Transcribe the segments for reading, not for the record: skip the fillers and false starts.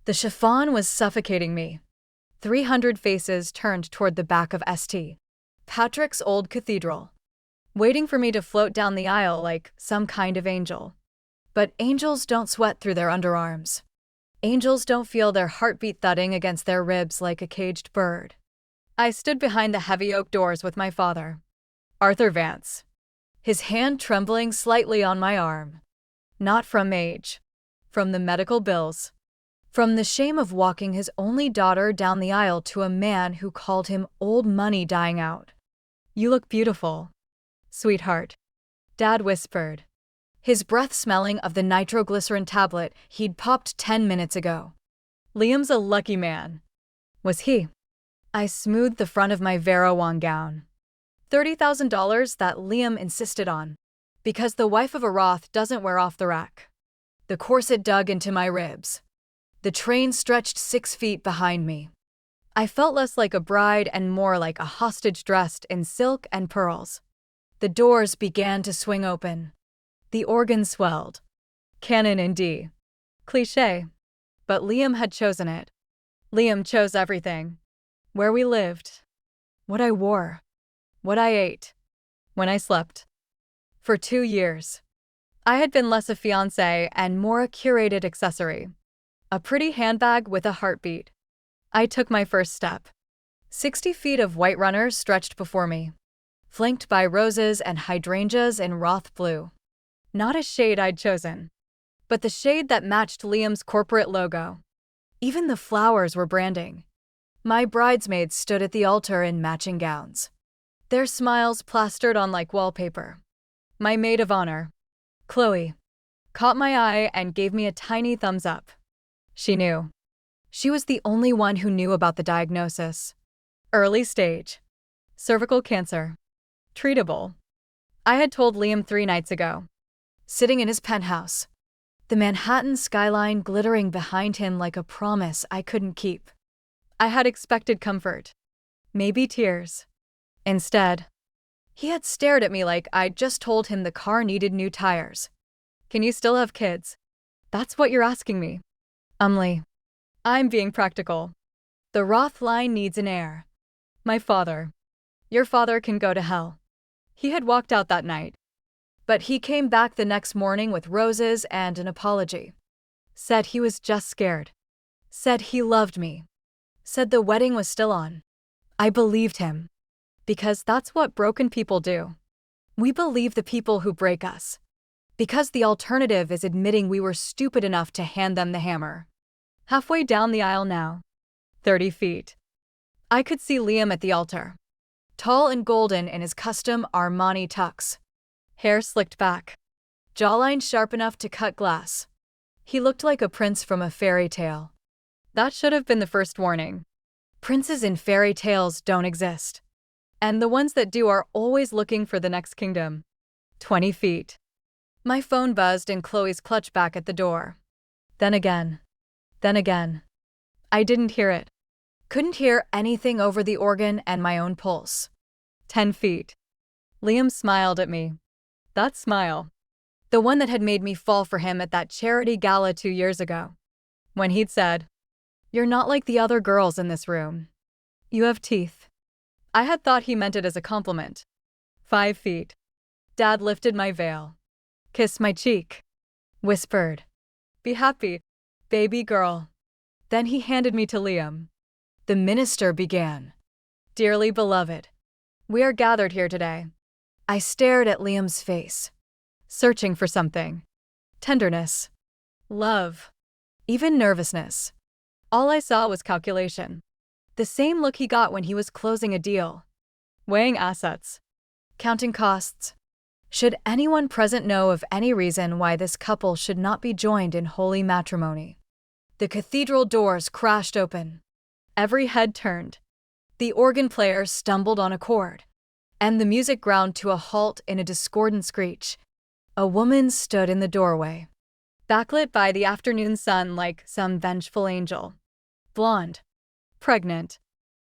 The chiffon was suffocating me. 300 faces turned toward the back of St. Patrick's old cathedral, waiting for me to float down the aisle like some kind of angel. But angels don't sweat through their underarms. Angels don't feel their heartbeat thudding against their ribs like a caged bird. I stood behind the heavy oak doors with my father, Arthur Vance, his hand trembling slightly on my arm. Not from age, from the medical bills, from the shame of walking his only daughter down the aisle to a man who called him old money dying out. "You look beautiful, sweetheart," Dad whispered, his breath smelling of the nitroglycerin tablet he'd popped 10 minutes ago. "Liam's a lucky man." Was he? I smoothed the front of my Vera gown. $30,000 that Liam insisted on, because the wife of a Roth doesn't wear off the rack. The corset dug into my ribs. The train stretched 6 feet behind me. I felt less like a bride and more like a hostage dressed in silk and pearls. The doors began to swing open. The organ swelled. Canon in D. Cliché. But Liam had chosen it. Liam chose everything. Where we lived. What I wore. What I ate. When I slept. For 2 years. I had been less a fiancé and more a curated accessory. A pretty handbag with a heartbeat. I took my first step. 60 feet of white runners stretched before me, flanked by roses and hydrangeas in Roth blue. Not a shade I'd chosen, but the shade that matched Liam's corporate logo. Even the flowers were branding. My bridesmaids stood at the altar in matching gowns, their smiles plastered on like wallpaper. My maid of honor, Chloe, caught my eye and gave me a tiny thumbs up. She knew. She was the only one who knew about the diagnosis. Early stage. Cervical cancer. Treatable. I had told Liam 3 nights ago. Sitting in his penthouse. The Manhattan skyline glittering behind him like a promise I couldn't keep. I had expected comfort. Maybe tears. Instead, he had stared at me like I'd just told him the car needed new tires. "Can you still have kids? That's what you're asking me." I'm being practical. The Roth line needs an heir. My father. Your father can go to hell. He had walked out that night. But he came back the next morning with roses and an apology. Said he was just scared. Said he loved me. Said the wedding was still on. I believed him. Because that's what broken people do. We believe the people who break us. Because the alternative is admitting we were stupid enough to hand them the hammer. Halfway down the aisle now. 30 feet. I could see Liam at the altar. Tall and golden in his custom Armani tux. Hair slicked back. Jawline sharp enough to cut glass. He looked like a prince from a fairy tale. That should have been the first warning. Princes in fairy tales don't exist. And the ones that do are always looking for the next kingdom. 20 feet. My phone buzzed in Chloe's clutch back at the door. Then again. I didn't hear it. Couldn't hear anything over the organ and my own pulse. 10 feet. Liam smiled at me. That smile. The one that had made me fall for him at that charity gala 2 years ago. When he'd said, "You're not like the other girls in this room. You have teeth." I had thought he meant it as a compliment. 5 feet. Dad lifted my veil. Kissed my cheek. Whispered, "Be happy, baby girl." Then he handed me to Liam. The minister began. "Dearly beloved, we are gathered here today." I stared at Liam's face, searching for something. Tenderness. Love. Even nervousness. All I saw was calculation. The same look he got when he was closing a deal. Weighing assets. Counting costs. Should anyone present know of any reason why this couple should not be joined in holy matrimony? The cathedral doors crashed open. Every head turned. The organ player stumbled on a chord, and the music ground to a halt in a discordant screech. A woman stood in the doorway, backlit by the afternoon sun like some vengeful angel. Blonde. Pregnant.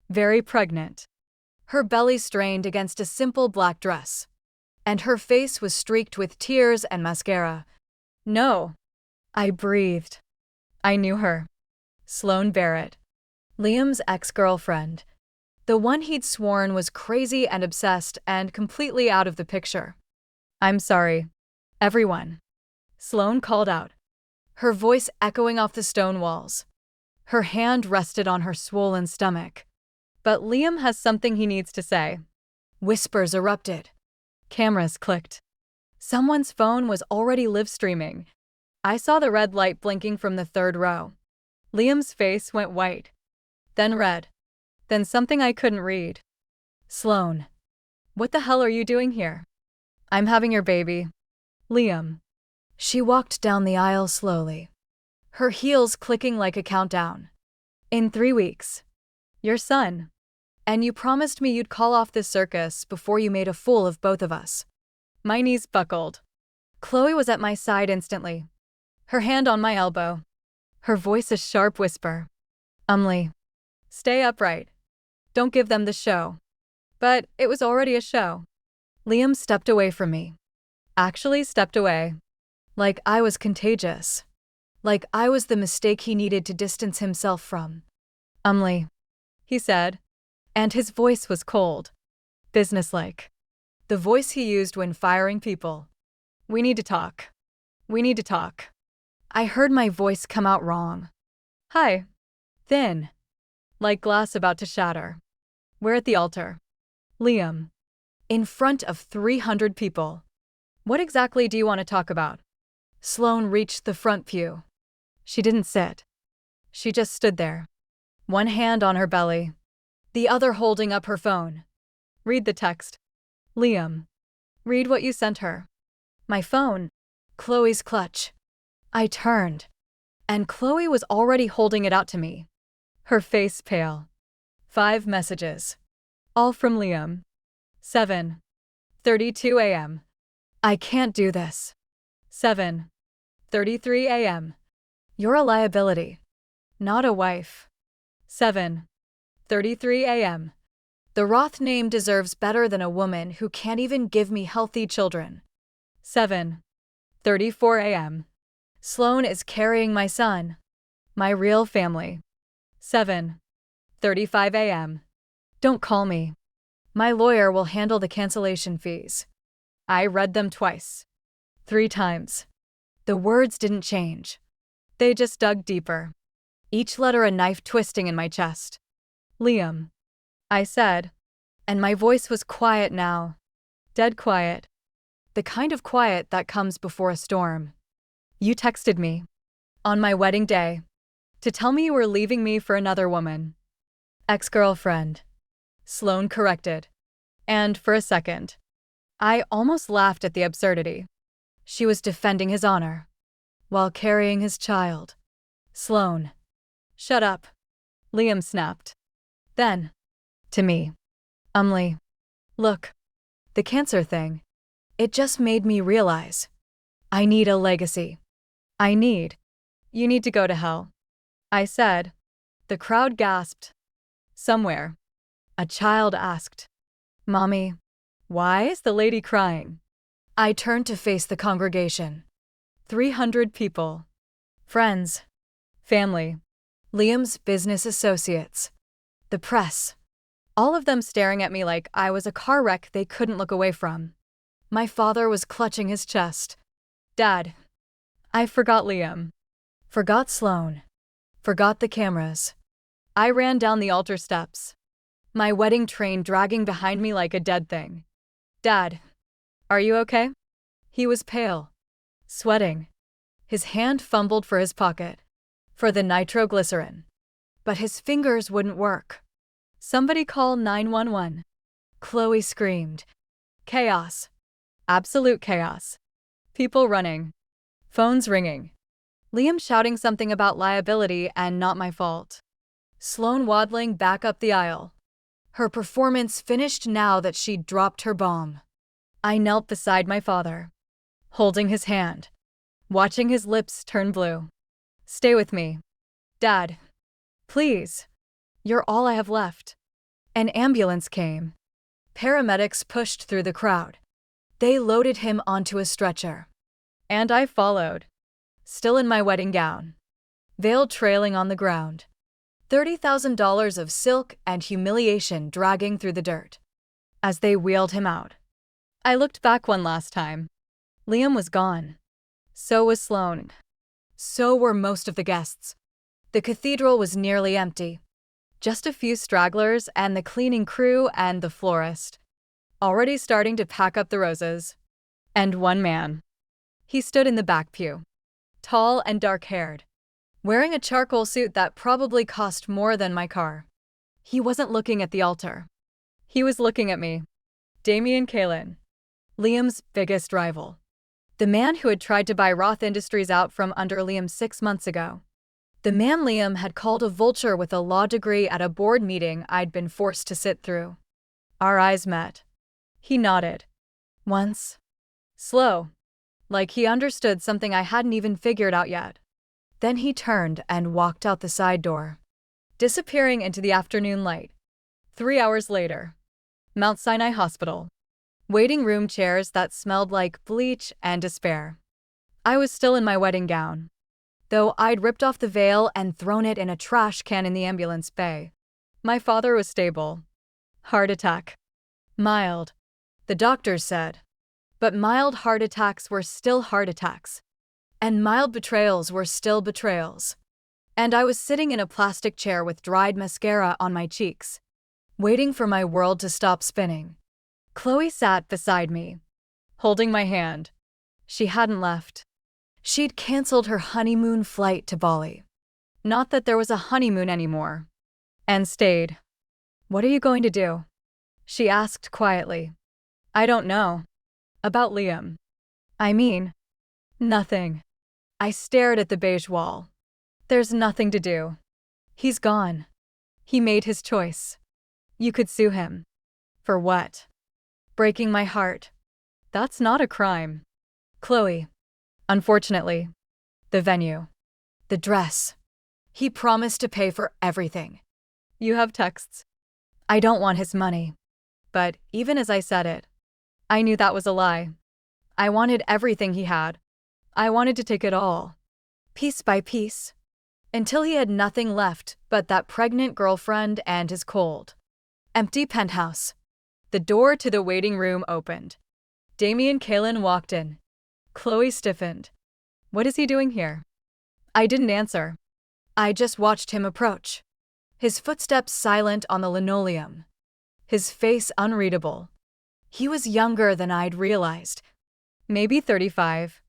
Very pregnant. Her belly strained against a simple black dress, and her face was streaked with tears and mascara. No. I breathed. I knew her. Sloane Barrett. Liam's ex-girlfriend. The one he'd sworn was crazy and obsessed and completely out of the picture. "I'm sorry, everyone," Sloane called out, her voice echoing off the stone walls. Her hand rested on her swollen stomach. "But Liam has something he needs to say." Whispers erupted. Cameras clicked. Someone's phone was already live streaming. I saw the red light blinking from the third row. Liam's face went white, then red, then something I couldn't read. "Sloane, what the hell are you doing here?" "I'm having your baby, Liam." She walked down the aisle slowly, her heels clicking like a countdown. "In 3 weeks. Your son. And you promised me you'd call off this circus before you made a fool of both of us." My knees buckled. Chloe was at my side instantly, her hand on my elbow, her voice a sharp whisper. Stay upright. Don't give them the show." But it was already a show. Liam stepped away from me. Actually stepped away. Like I was contagious. Like I was the mistake he needed to distance himself from. He said, and his voice was cold, businesslike. The voice he used when firing people. "We need to talk. We need to talk." I heard my voice come out wrong. High. Thin. Like glass about to shatter. "We're at the altar. Liam. In front of 300 people. What exactly do you want to talk about?" Sloane reached the front pew. She didn't sit. She just stood there, one hand on her belly, the other holding up her phone. "Read the text. Liam. Read what you sent her." My phone. Chloe's clutch. I turned, and Chloe was already holding it out to me, her face pale. 5 messages. All from Liam. 7:32 a.m. "I can't do this." 7:33 a.m. "You're a liability, not a wife." 7:33 a.m. "The Roth name deserves better than a woman who can't even give me healthy children." 7:34 a.m. "Sloane is carrying my son, my real family." 7:35 a.m. "Don't call me. My lawyer will handle the cancellation fees." I read them twice. 3 times. The words didn't change. They just dug deeper. Each letter a knife twisting in my chest. "Liam," I said, and my voice was quiet now. Dead quiet. The kind of quiet that comes before a storm. "You texted me. On my wedding day. To tell me you were leaving me for another woman." "Ex-girlfriend," Sloane corrected. And for a second, I almost laughed at the absurdity. She was defending his honor, while carrying his child. "Sloane." "Shut up," Liam snapped. Then, to me, "Look, the cancer thing. It just made me realize. I need a legacy. You need to go to hell," I said. The crowd gasped. Somewhere, a child asked, "Mommy, why is the lady crying?" I turned to face the congregation. 300 people. Friends. Family. Liam's business associates. The press. All of them staring at me like I was a car wreck they couldn't look away from. My father was clutching his chest. "Dad, I forgot Liam. Forgot Sloane. Forgot the cameras." I ran down the altar steps, my wedding train dragging behind me like a dead thing. "Dad, are you okay?" He was pale, sweating. His hand fumbled for his pocket, for the nitroglycerin. But his fingers wouldn't work. "Somebody call 911. Chloe screamed. Chaos. Absolute chaos. People running. Phones ringing. Liam shouting something about liability and not my fault. Sloane waddling back up the aisle. Her performance finished now that she'd dropped her bomb. I knelt beside my father, holding his hand, watching his lips turn blue. "Stay with me. Dad. Please. You're all I have left." An ambulance came. Paramedics pushed through the crowd. They loaded him onto a stretcher. And I followed, still in my wedding gown. veil trailing on the ground. $30,000 of silk and humiliation dragging through the dirt. As they wheeled him out, I looked back one last time. Liam was gone. So was Sloane. So were most of the guests. The cathedral was nearly empty. Just a few stragglers and the cleaning crew and the florist, already starting to pack up the roses. And one man. He stood in the back pew, tall and dark-haired, wearing a charcoal suit that probably cost more than my car. He wasn't looking at the altar. He was looking at me. Damian Kalin, Liam's biggest rival. The man who had tried to buy Roth Industries out from under Liam 6 months ago. The man Liam had called a vulture with a law degree at a board meeting I'd been forced to sit through. Our eyes met. He nodded. Once. Slow. Like he understood something I hadn't even figured out yet. Then he turned and walked out the side door, disappearing into the afternoon light. 3 hours later. Mount Sinai Hospital. Waiting room chairs that smelled like bleach and despair. I was still in my wedding gown, though I'd ripped off the veil and thrown it in a trash can in the ambulance bay. My father was stable. Heart attack. Mild, the doctors said. But mild heart attacks were still heart attacks. And mild betrayals were still betrayals. And I was sitting in a plastic chair with dried mascara on my cheeks, waiting for my world to stop spinning. Chloe sat beside me, holding my hand. She hadn't left. She'd canceled her honeymoon flight to Bali. Not that there was a honeymoon anymore. And stayed. What are you going to do? She asked quietly. I don't know. About Liam. I mean, nothing. I stared at the beige wall. There's nothing to do. He's gone. He made his choice. You could sue him. For what? Breaking my heart. That's not a crime. Chloe. Unfortunately. The venue. The dress. He promised to pay for everything. You have texts. I don't want his money. But even as I said it, I knew that was a lie. I wanted everything he had. I wanted to take it all. Piece by piece. Until he had nothing left but that pregnant girlfriend and his cold, empty penthouse. The door to the waiting room opened. Damian Kalin walked in. Chloe stiffened. What is he doing here? I didn't answer. I just watched him approach. His footsteps silent on the linoleum. His face unreadable. He was younger than I'd realized. Maybe 35.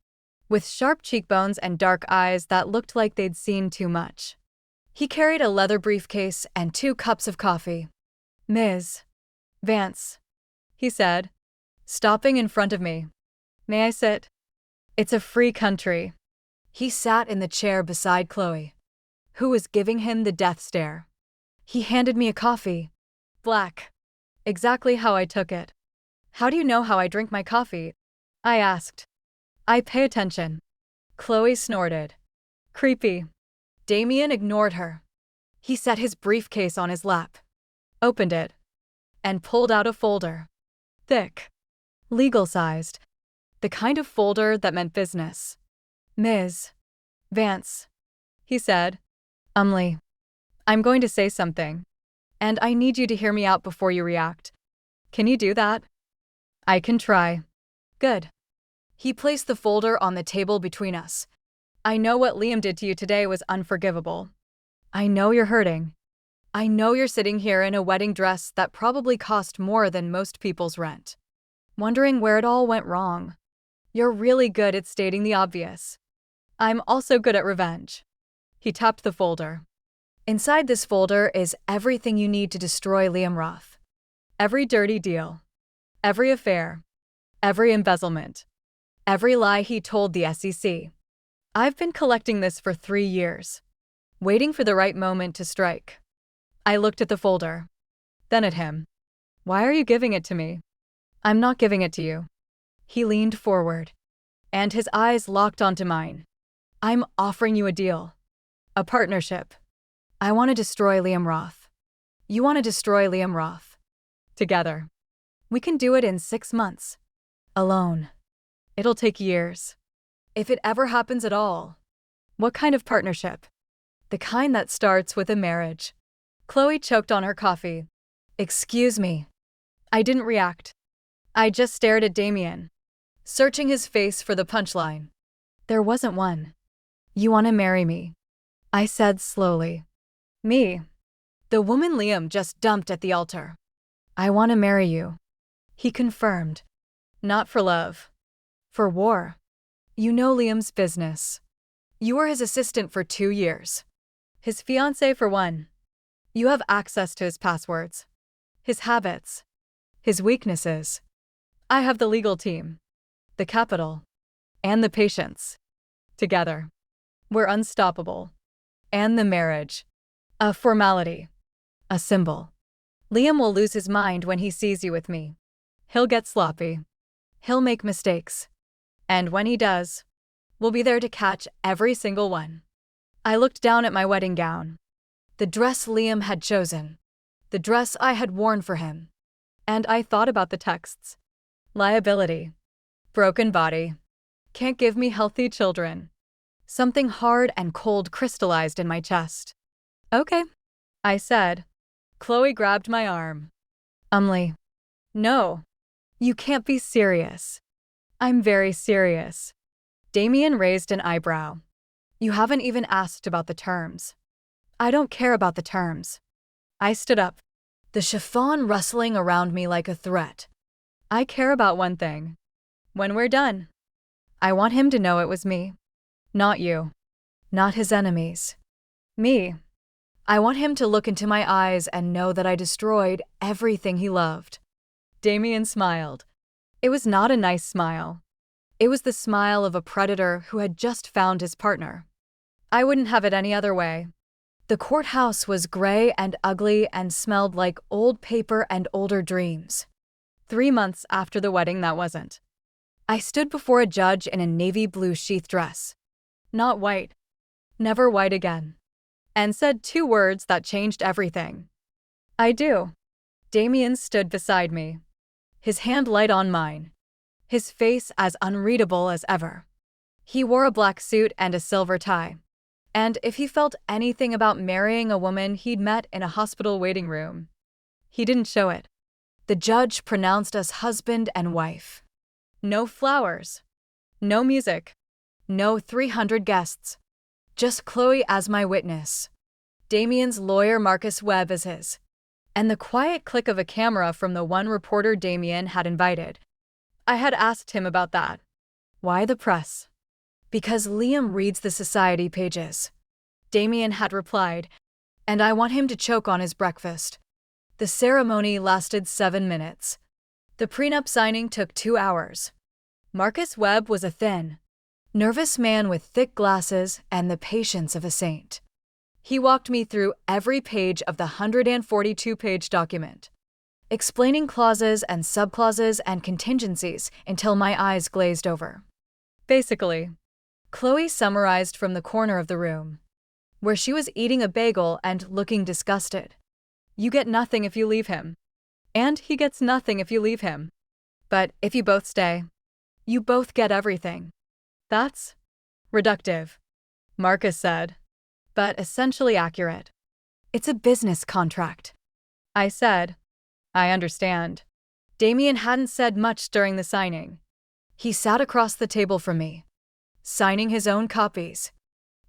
With sharp cheekbones and dark eyes that looked like they'd seen too much. He carried a leather briefcase and 2 cups of coffee. Ms. Vance, he said, stopping in front of me. May I sit? It's a free country. He sat in the chair beside Chloe, who was giving him the death stare. He handed me a coffee. Black. Exactly how I took it. How do you know how I drink my coffee? I asked. I pay attention. Chloe snorted. Creepy. Damian ignored her. He set his briefcase on his lap, opened it, and pulled out a folder. Thick. Legal-sized. The kind of folder that meant business. Ms. Vance, he said. I'm going to say something, and I need you to hear me out before you react. Can you do that? I can try. Good. He placed the folder on the table between us. I know what Liam did to you today was unforgivable. I know you're hurting. I know you're sitting here in a wedding dress that probably cost more than most people's rent, wondering where it all went wrong. You're really good at stating the obvious. I'm also good at revenge. He tapped the folder. Inside this folder is everything you need to destroy Liam Roth. Every dirty deal. Every affair. Every embezzlement. Every lie he told the SEC. I've been collecting this for 3 years, waiting for the right moment to strike. I looked at the folder, then at him. Why are you giving it to me? I'm not giving it to you. He leaned forward, and his eyes locked onto mine. I'm offering you a deal. A partnership. I want to destroy Liam Roth. You want to destroy Liam Roth. Together. We can do it in 6 months. Alone. It'll take years. If it ever happens at all. What kind of partnership? The kind that starts with a marriage. Chloe choked on her coffee. Excuse me. I didn't react. I just stared at Damien, searching his face for the punchline. There wasn't one. You want to marry me? I said slowly. Me? The woman Liam just dumped at the altar. I want to marry you. He confirmed. Not for love. For war. You know Liam's business. You were his assistant for 2 years. His fiancée for 1. You have access to his passwords, his habits, his weaknesses. I have the legal team, the capital, and the patience. Together, we're unstoppable. And the marriage. A formality. A symbol. Liam will lose his mind when he sees you with me. He'll get sloppy. He'll make mistakes. And when he does, we'll be there to catch every single one. I looked down at my wedding gown. The dress Liam had chosen. The dress I had worn for him. And I thought about the texts. Liability. Broken body. Can't give me healthy children. Something hard and cold crystallized in my chest. Okay, I said. Chloe grabbed my arm. No. You can't be serious. I'm very serious. Damien raised an eyebrow. You haven't even asked about the terms. I don't care about the terms. I stood up, the chiffon rustling around me like a threat. I care about one thing. When we're done, I want him to know it was me. Not you. Not his enemies. Me. I want him to look into my eyes and know that I destroyed everything he loved. Damien smiled. It was not a nice smile. It was the smile of a predator who had just found his partner. I wouldn't have it any other way. The courthouse was gray and ugly and smelled like old paper and older dreams. 3 months after the wedding, that wasn't. I stood before a judge in a navy blue sheath dress. Not white. Never white again. And said 2 words that changed everything. I do. Damien stood beside me. His hand light on mine. His face as unreadable as ever. He wore a black suit and a silver tie. And if he felt anything about marrying a woman he'd met in a hospital waiting room, he didn't show it. The judge pronounced us husband and wife. No flowers. No music. No 300 guests. Just Chloe as my witness. Damien's lawyer Marcus Webb as his. And the quiet click of a camera from the one reporter Damien had invited. I had asked him about that. Why the press? Because Liam reads the society pages. Damien had replied, and I want him to choke on his breakfast. The ceremony lasted 7 minutes. The prenup signing took 2 hours. Marcus Webb was a thin, nervous man with thick glasses and the patience of a saint. He walked me through every page of the 142-page document, explaining clauses and subclauses and contingencies until my eyes glazed over. Basically, Chloe summarized from the corner of the room, where she was eating a bagel and looking disgusted. You get nothing if you leave him. And he gets nothing if you leave him. But if you both stay, you both get everything. That's reductive, Marcus said, but essentially accurate. It's a business contract. I said, I understand. Damien hadn't said much during the signing. He sat across the table from me, signing his own copies,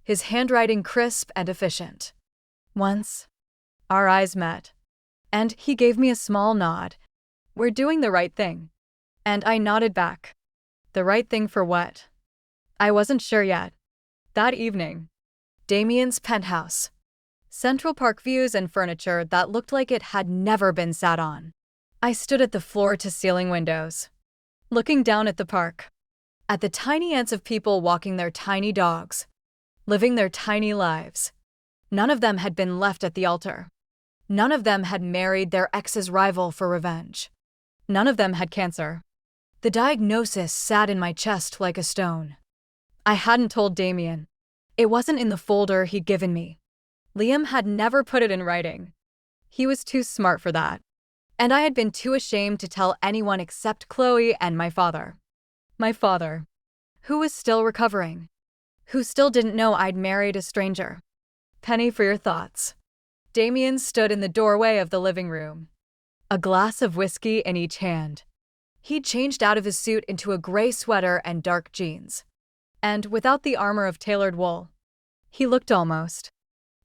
his handwriting crisp and efficient. Once, our eyes met, and he gave me a small nod. We're doing the right thing. And I nodded back. The right thing for what? I wasn't sure yet. That evening, Damien's penthouse. Central Park views and furniture that looked like it had never been sat on. I stood at the floor-to-ceiling windows, looking down at the park, at the tiny ants of people walking their tiny dogs, living their tiny lives. None of them had been left at the altar. None of them had married their ex's rival for revenge. None of them had cancer. The diagnosis sat in my chest like a stone. I hadn't told Damien. It wasn't in the folder he'd given me. Liam had never put it in writing. He was too smart for that. And I had been too ashamed to tell anyone except Chloe and my father. My father, who was still recovering, who still didn't know I'd married a stranger. Penny for your thoughts. Damien stood in the doorway of the living room, a glass of whiskey in each hand. He'd changed out of his suit into a gray sweater and dark jeans. And without the armor of tailored wool, he looked almost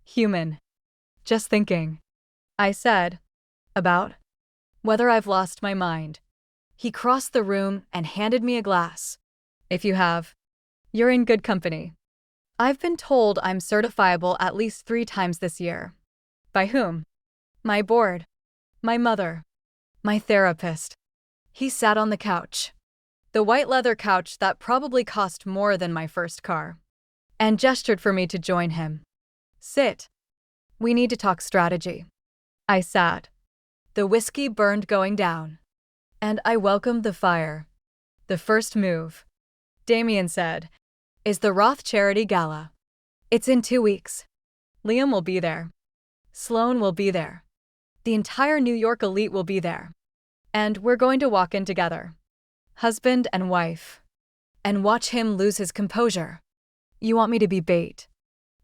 human. Just thinking, I said, about whether I've lost my mind. He crossed the room and handed me a glass. If you have, you're in good company. I've been told I'm certifiable at least 3 times this year. By whom? My board, my mother, my therapist. He sat on the couch, the white leather couch that probably cost more than my first car, and gestured for me to join him. Sit. We need to talk strategy. I sat. The whiskey burned going down, and I welcomed the fire. The first move, Damien said, is the Roth Charity Gala. It's in 2 weeks. Liam will be there. Sloan will be there. The entire New York elite will be there. And we're going to walk in together, husband and wife, and watch him lose his composure. You want me to be bait.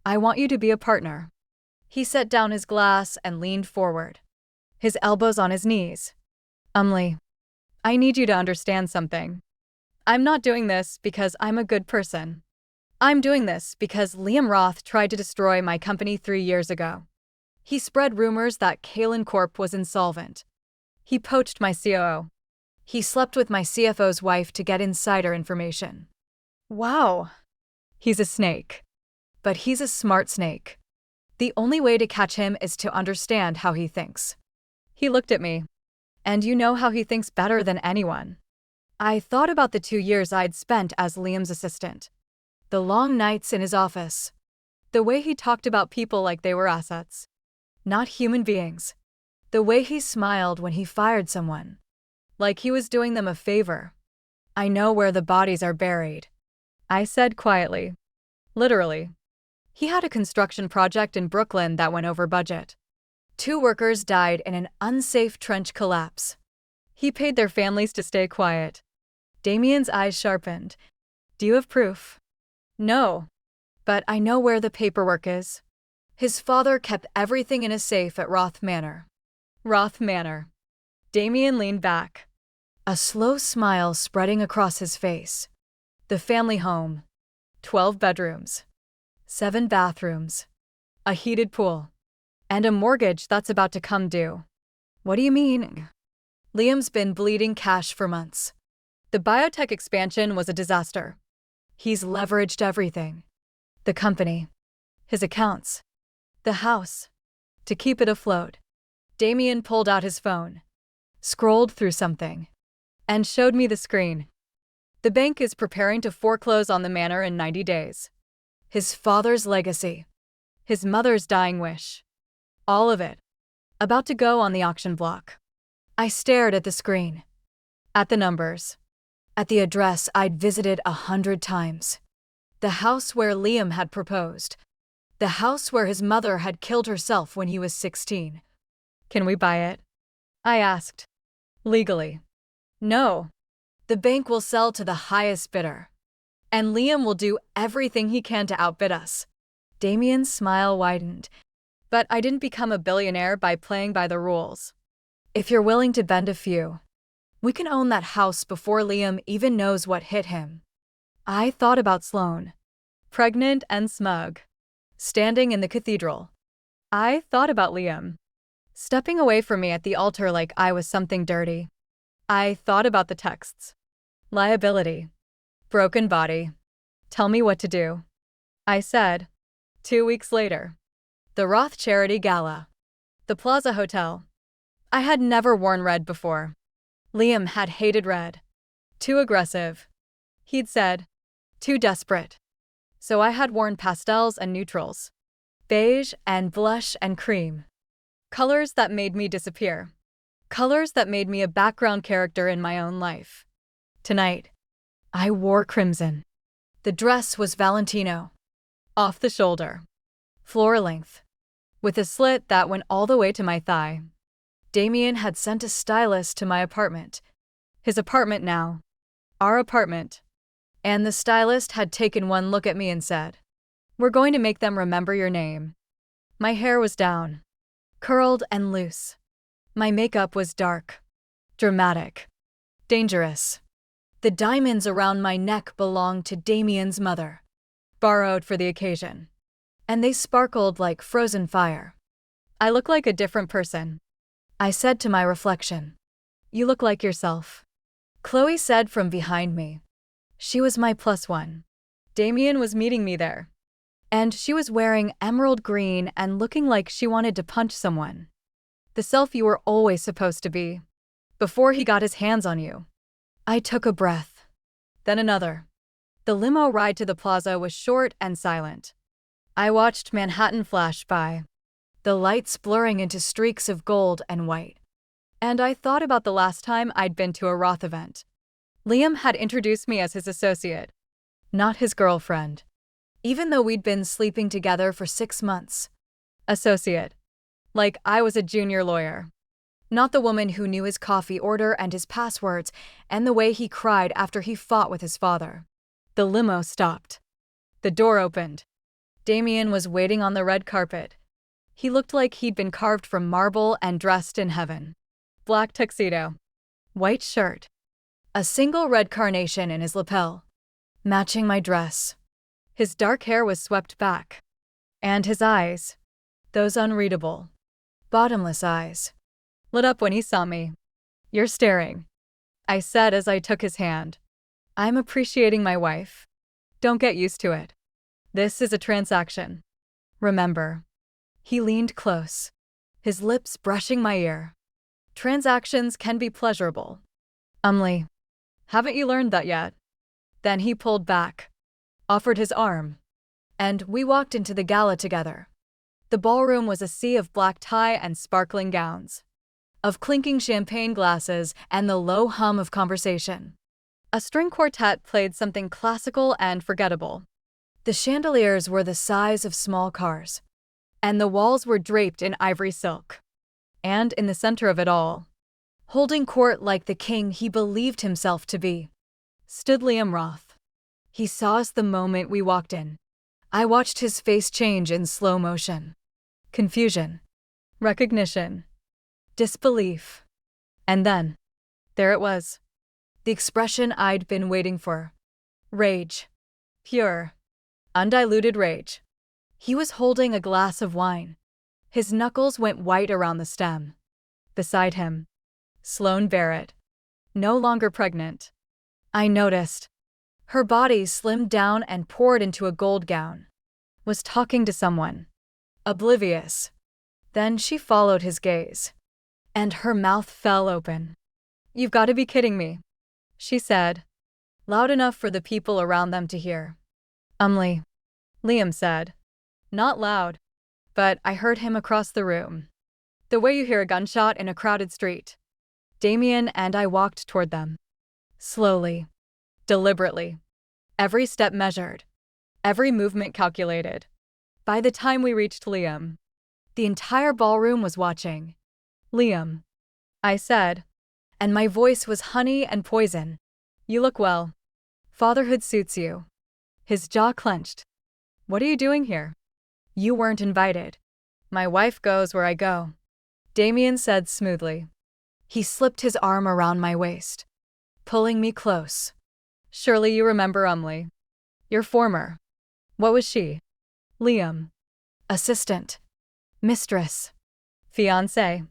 I want you to be a partner. He set down his glass and leaned forward, his elbows on his knees. Umli, I need you to understand something. I'm not doing this because I'm a good person. I'm doing this because Liam Roth tried to destroy my company 3 years ago. He spread rumors that Kalen Corp was insolvent. He poached my COO. He slept with my CFO's wife to get insider information. Wow. He's a snake. But he's a smart snake. The only way to catch him is to understand how he thinks. He looked at me. And you know how he thinks better than anyone. I thought about the 2 years I'd spent as Liam's assistant. The long nights in his office. The way he talked about people like they were assets, not human beings. The way he smiled when he fired someone, like he was doing them a favor. I know where the bodies are buried, I said quietly. Literally. He had a construction project in Brooklyn that went over budget. 2 workers died in an unsafe trench collapse. He paid their families to stay quiet. Damien's eyes sharpened. Do you have proof? No. But I know where the paperwork is. His father kept everything in a safe at Roth Manor. Roth Manor. Damien leaned back, a slow smile spreading across his face. The family home. 12 bedrooms. 7 bathrooms. A heated pool. And a mortgage that's about to come due. What do you mean? Liam's been bleeding cash for months. The biotech expansion was a disaster. He's leveraged everything. The company. His accounts. The house. To keep it afloat. Damien pulled out his phone, scrolled through something, and showed me the screen. The bank is preparing to foreclose on the manor in 90 days. His father's legacy. His mother's dying wish. All of it. About to go on the auction block. I stared at the screen. At the numbers. At the address I'd visited 100 times. The house where Liam had proposed. The house where his mother had killed herself when he was 16. Can we buy it? I asked. Legally. No. The bank will sell to the highest bidder. And Liam will do everything he can to outbid us. Damien's smile widened. But I didn't become a billionaire by playing by the rules. If you're willing to bend a few, we can own that house before Liam even knows what hit him. I thought about Sloan, pregnant and smug, standing in the cathedral. I thought about Liam, stepping away from me at the altar like I was something dirty. I thought about the texts. Liability. Broken body. Tell me what to do. I said. 2 weeks later. The Roth Charity Gala. The Plaza Hotel. I had never worn red before. Liam had hated red. Too aggressive. He'd said. Too desperate. So I had worn pastels and neutrals. Beige and blush and cream. Colors that made me disappear. Colors that made me a background character in my own life. Tonight, I wore crimson. The dress was Valentino. Off the shoulder. Floor length. With a slit that went all the way to my thigh. Damien had sent a stylist to my apartment. His apartment now. Our apartment. And the stylist had taken one look at me and said, "We're going to make them remember your name." My hair was down, curled and loose. My makeup was dark, dramatic, dangerous. The diamonds around my neck belonged to Damien's mother, borrowed for the occasion, and they sparkled like frozen fire. I look like a different person, I said to my reflection. You look like yourself, Chloe said from behind me. She was my plus one. Damien was meeting me there, and she was wearing emerald green and looking like she wanted to punch someone. The self you were always supposed to be, before he got his hands on you. I took a breath, then another. The limo ride to the plaza was short and silent. I watched Manhattan flash by, the lights blurring into streaks of gold and white. And I thought about the last time I'd been to a Roth event. Liam had introduced me as his associate, not his girlfriend, even though we'd been sleeping together for 6 months. Associate. Like I was a junior lawyer. Not the woman who knew his coffee order and his passwords and the way he cried after he fought with his father. The limo stopped. The door opened. Damien was waiting on the red carpet. He looked like he'd been carved from marble and dressed in heaven. Black tuxedo, white shirt, a single red carnation in his lapel, matching my dress. His dark hair was swept back. And his eyes, those unreadable, bottomless eyes, lit up when he saw me. You're staring, I said as I took his hand. I'm appreciating my wife. Don't get used to it. This is a transaction. Remember. He leaned close, his lips brushing my ear. Transactions can be pleasurable. Haven't you learned that yet? Then he pulled back, offered his arm, and we walked into the gala together. The ballroom was a sea of black tie and sparkling gowns, of clinking champagne glasses and the low hum of conversation. A string quartet played something classical and forgettable. The chandeliers were the size of small cars, and the walls were draped in ivory silk. And in the center of it all, holding court like the king he believed himself to be, stood Liam Roth. He saw us the moment we walked in. I watched his face change in slow motion. Confusion, recognition, disbelief. And then, there it was. The expression I'd been waiting for. Rage. Pure, undiluted rage. He was holding a glass of wine. His knuckles went white around the stem. Beside him, Sloane Barrett, no longer pregnant. I noticed. Her body slimmed down and poured into a gold gown. Was talking to someone. Oblivious. Then she followed his gaze. And her mouth fell open. You've got to be kidding me, she said, loud enough for the people around them to hear. Liam said. Not loud, but I heard him across the room. The way you hear a gunshot in a crowded street. Damien and I walked toward them. Slowly, deliberately. Every step measured. Every movement calculated. By the time we reached Liam, the entire ballroom was watching. Liam, I said, and my voice was honey and poison. You look well. Fatherhood suits you. His jaw clenched. What are you doing here? You weren't invited. My wife goes where I go, Damien said smoothly. He slipped his arm around my waist, pulling me close. Surely you remember your former. What was she? Liam. Assistant. Mistress. Fiancé.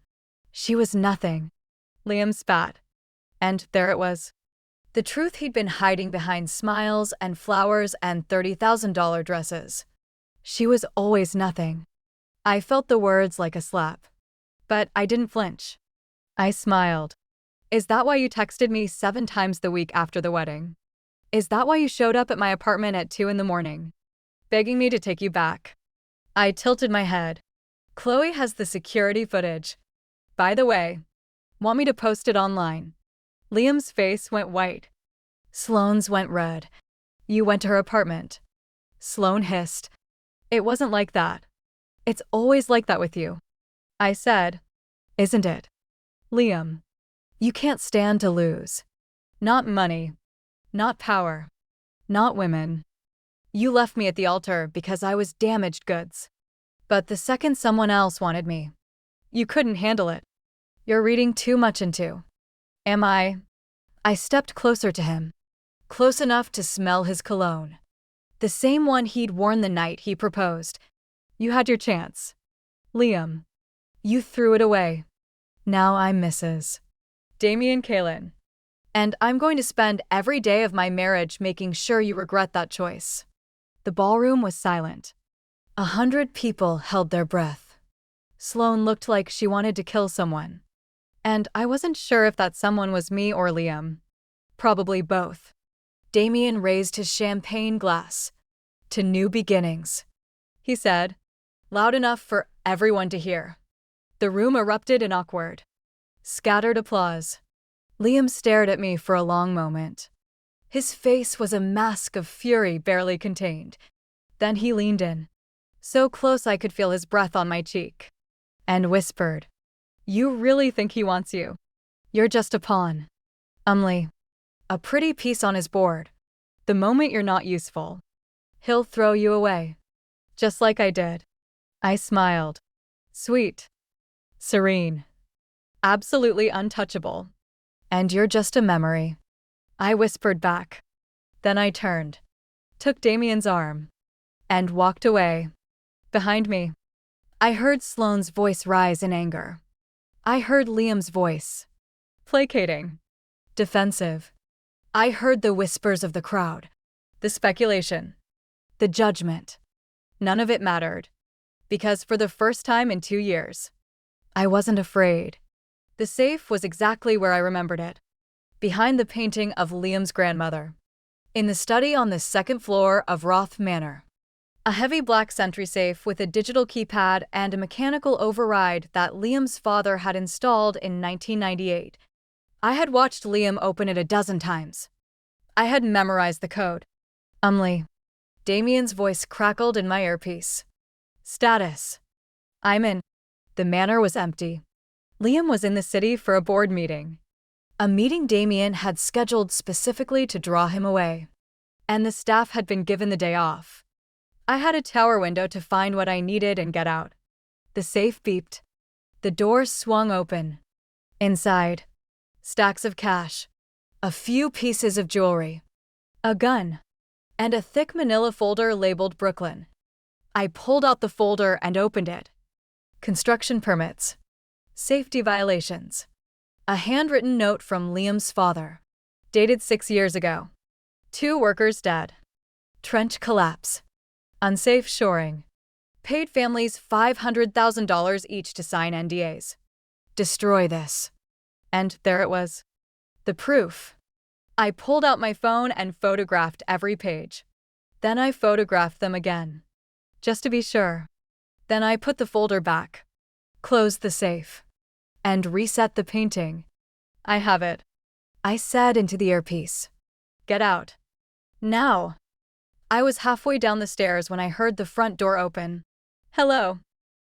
She was nothing. Liam spat. And there it was. The truth he'd been hiding behind smiles and flowers and $30,000 dresses. She was always nothing. I felt the words like a slap. But I didn't flinch. I smiled. Is that why you texted me 7 times the week after the wedding? Is that why you showed up at my apartment at 2 a.m, begging me to take you back? I tilted my head. Chloe has the security footage. By the way, want me to post it online? Liam's face went white. Sloane's went red. You went to her apartment. Sloane hissed. It wasn't like that. It's always like that with you. I said, isn't it? Liam, you can't stand to lose. Not money. Not power. Not women. You left me at the altar because I was damaged goods. But the second someone else wanted me, you couldn't handle it. You're reading too much into. Am I? I stepped closer to him, close enough to smell his cologne. The same one he'd worn the night he proposed. You had your chance, Liam. You threw it away. Now I'm Mrs. Damien Kalin. And I'm going to spend every day of my marriage making sure you regret that choice. The ballroom was silent. 100 people held their breath. Sloane looked like she wanted to kill someone. And I wasn't sure if that someone was me or Liam. Probably both. Damien raised his champagne glass. To new beginnings, he said, loud enough for everyone to hear. The room erupted in awkward, scattered applause. Liam stared at me for a long moment. His face was a mask of fury barely contained. Then he leaned in, so close I could feel his breath on my cheek, and whispered, "You really think he wants you? You're just a pawn. A pretty piece on his board. The moment you're not useful, he'll throw you away. Just like I did." I smiled. Sweet. Serene. Absolutely untouchable. And you're just a memory, I whispered back. Then I turned, took Damien's arm, and walked away. Behind me, I heard Sloane's voice rise in anger. I heard Liam's voice, placating, defensive. I heard the whispers of the crowd, the speculation, the judgment. None of it mattered, because for the first time in 2 years, I wasn't afraid. The safe was exactly where I remembered it, behind the painting of Liam's grandmother, in the study on the second floor of Roth Manor. A heavy black sentry safe with a digital keypad and a mechanical override that Liam's father had installed in 1998. I had watched Liam open it a dozen times. I had memorized the code. Damien's voice crackled in my earpiece. Status. I'm in. The manor was empty. Liam was in the city for a board meeting. A meeting Damien had scheduled specifically to draw him away. And the staff had been given the day off. I had a tower window to find what I needed and get out. The safe beeped. The door swung open. Inside, stacks of cash, a few pieces of jewelry, a gun, and a thick manila folder labeled Brooklyn. I pulled out the folder and opened it. Construction permits. Safety violations. A handwritten note from Liam's father. Dated 6 years ago. 2 workers dead. Trench collapse. Unsafe shoring. Paid families $500,000 each to sign NDAs. Destroy this. And there it was. The proof. I pulled out my phone and photographed every page. Then I photographed them again, just to be sure. Then I put the folder back, closed the safe, and reset the painting. I have it, I said into the earpiece. Get out. Now. I was halfway down the stairs when I heard the front door open. Hello.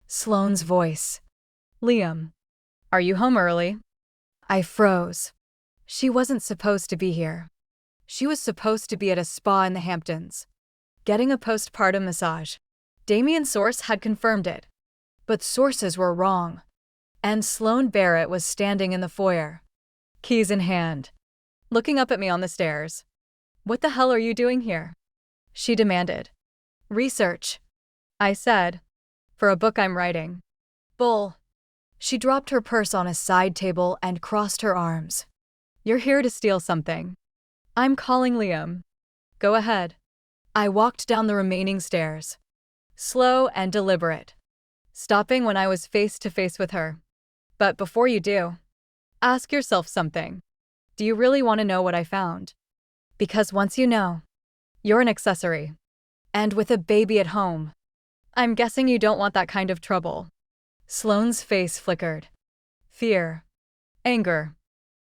Sloane's voice. Liam. Are you home early? I froze. She wasn't supposed to be here. She was supposed to be at a spa in the Hamptons, getting a postpartum massage. Damien's source had confirmed it. But sources were wrong. And Sloane Barrett was standing in the foyer, keys in hand, looking up at me on the stairs. What the hell are you doing here? She demanded. Research, I said, for a book I'm writing. Bull. She dropped her purse on a side table and crossed her arms. You're here to steal something. I'm calling Liam. Go ahead. I walked down the remaining stairs, slow and deliberate, stopping when I was face to face with her. But before you do, ask yourself something. Do you really want to know what I found? Because once you know, you're an accessory. And with a baby at home, I'm guessing you don't want that kind of trouble. Sloane's face flickered. Fear. Anger.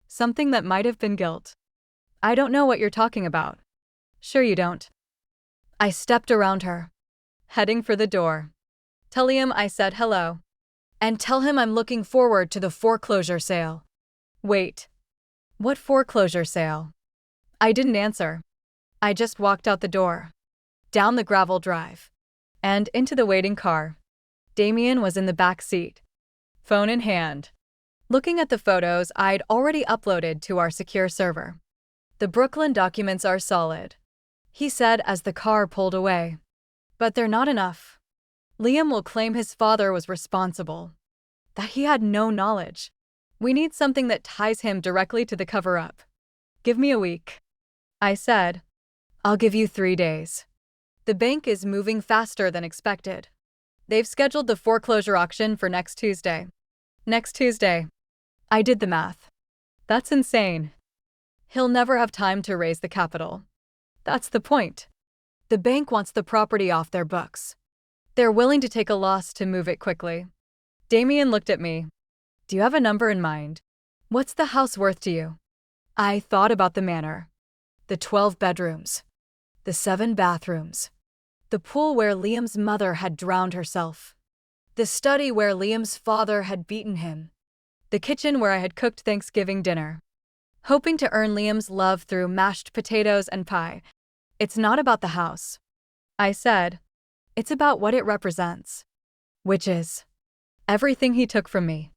Something that might have been guilt. I don't know what you're talking about. Sure you don't. I stepped around her, heading for the door. Tell Liam I said hello. And tell him I'm looking forward to the foreclosure sale. Wait. What foreclosure sale? I didn't answer. I just walked out the door, down the gravel drive, and into the waiting car. Damien was in the back seat, phone in hand, looking at the photos I'd already uploaded to our secure server. "The Brooklyn documents are solid," he said as the car pulled away. "But they're not enough. Liam will claim his father was responsible, that he had no knowledge. We need something that ties him directly to the cover-up. Give me a week." I said, "I'll give you 3 days. The bank is moving faster than expected. They've scheduled the foreclosure auction for next Tuesday." Next Tuesday. I did the math. That's insane. He'll never have time to raise the capital. That's the point. The bank wants the property off their books. They're willing to take a loss to move it quickly. Damien looked at me. "Do you have a number in mind? What's the house worth to you?" I thought about the manor. The 12 bedrooms. The 7 bathrooms. The pool where Liam's mother had drowned herself. The study where Liam's father had beaten him. The kitchen where I had cooked Thanksgiving dinner. Hoping to earn Liam's love through mashed potatoes and pie. "It's not about the house," I said. "It's about what it represents." Which is everything he took from me.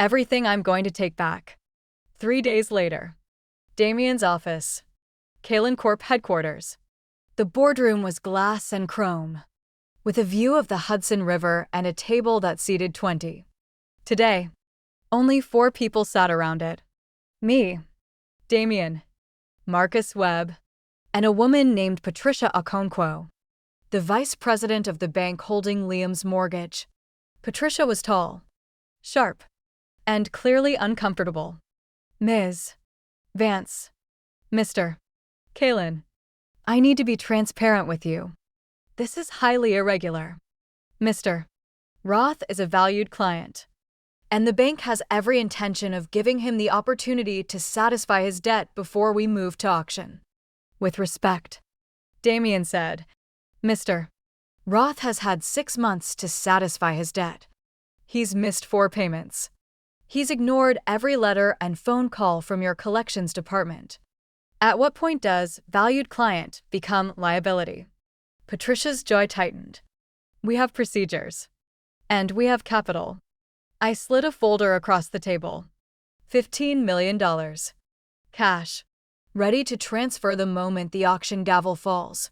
Everything I'm going to take back. 3 days later. Damien's office. Kalen Corp headquarters. The boardroom was glass and chrome, with a view of the Hudson River and a table that seated 20. Today, only 4 people sat around it. Me, Damien, Marcus Webb, and a woman named Patricia Okonkwo, the vice president of the bank holding Liam's mortgage. Patricia was tall, sharp, and clearly uncomfortable. "Ms. Vance, Mr. Kalen, I need to be transparent with you. This is highly irregular. Mr. Roth is a valued client, and the bank has every intention of giving him the opportunity to satisfy his debt before we move to auction. With respect," Damien said, "Mr. Roth has had 6 months to satisfy his debt. He's missed 4 payments. He's ignored every letter and phone call from your collections department. At what point does valued client become liability?" Patricia's jaw tightened. "We have procedures. And we have capital." I slid a folder across the table. $15 million. Cash. Ready to transfer the moment the auction gavel falls.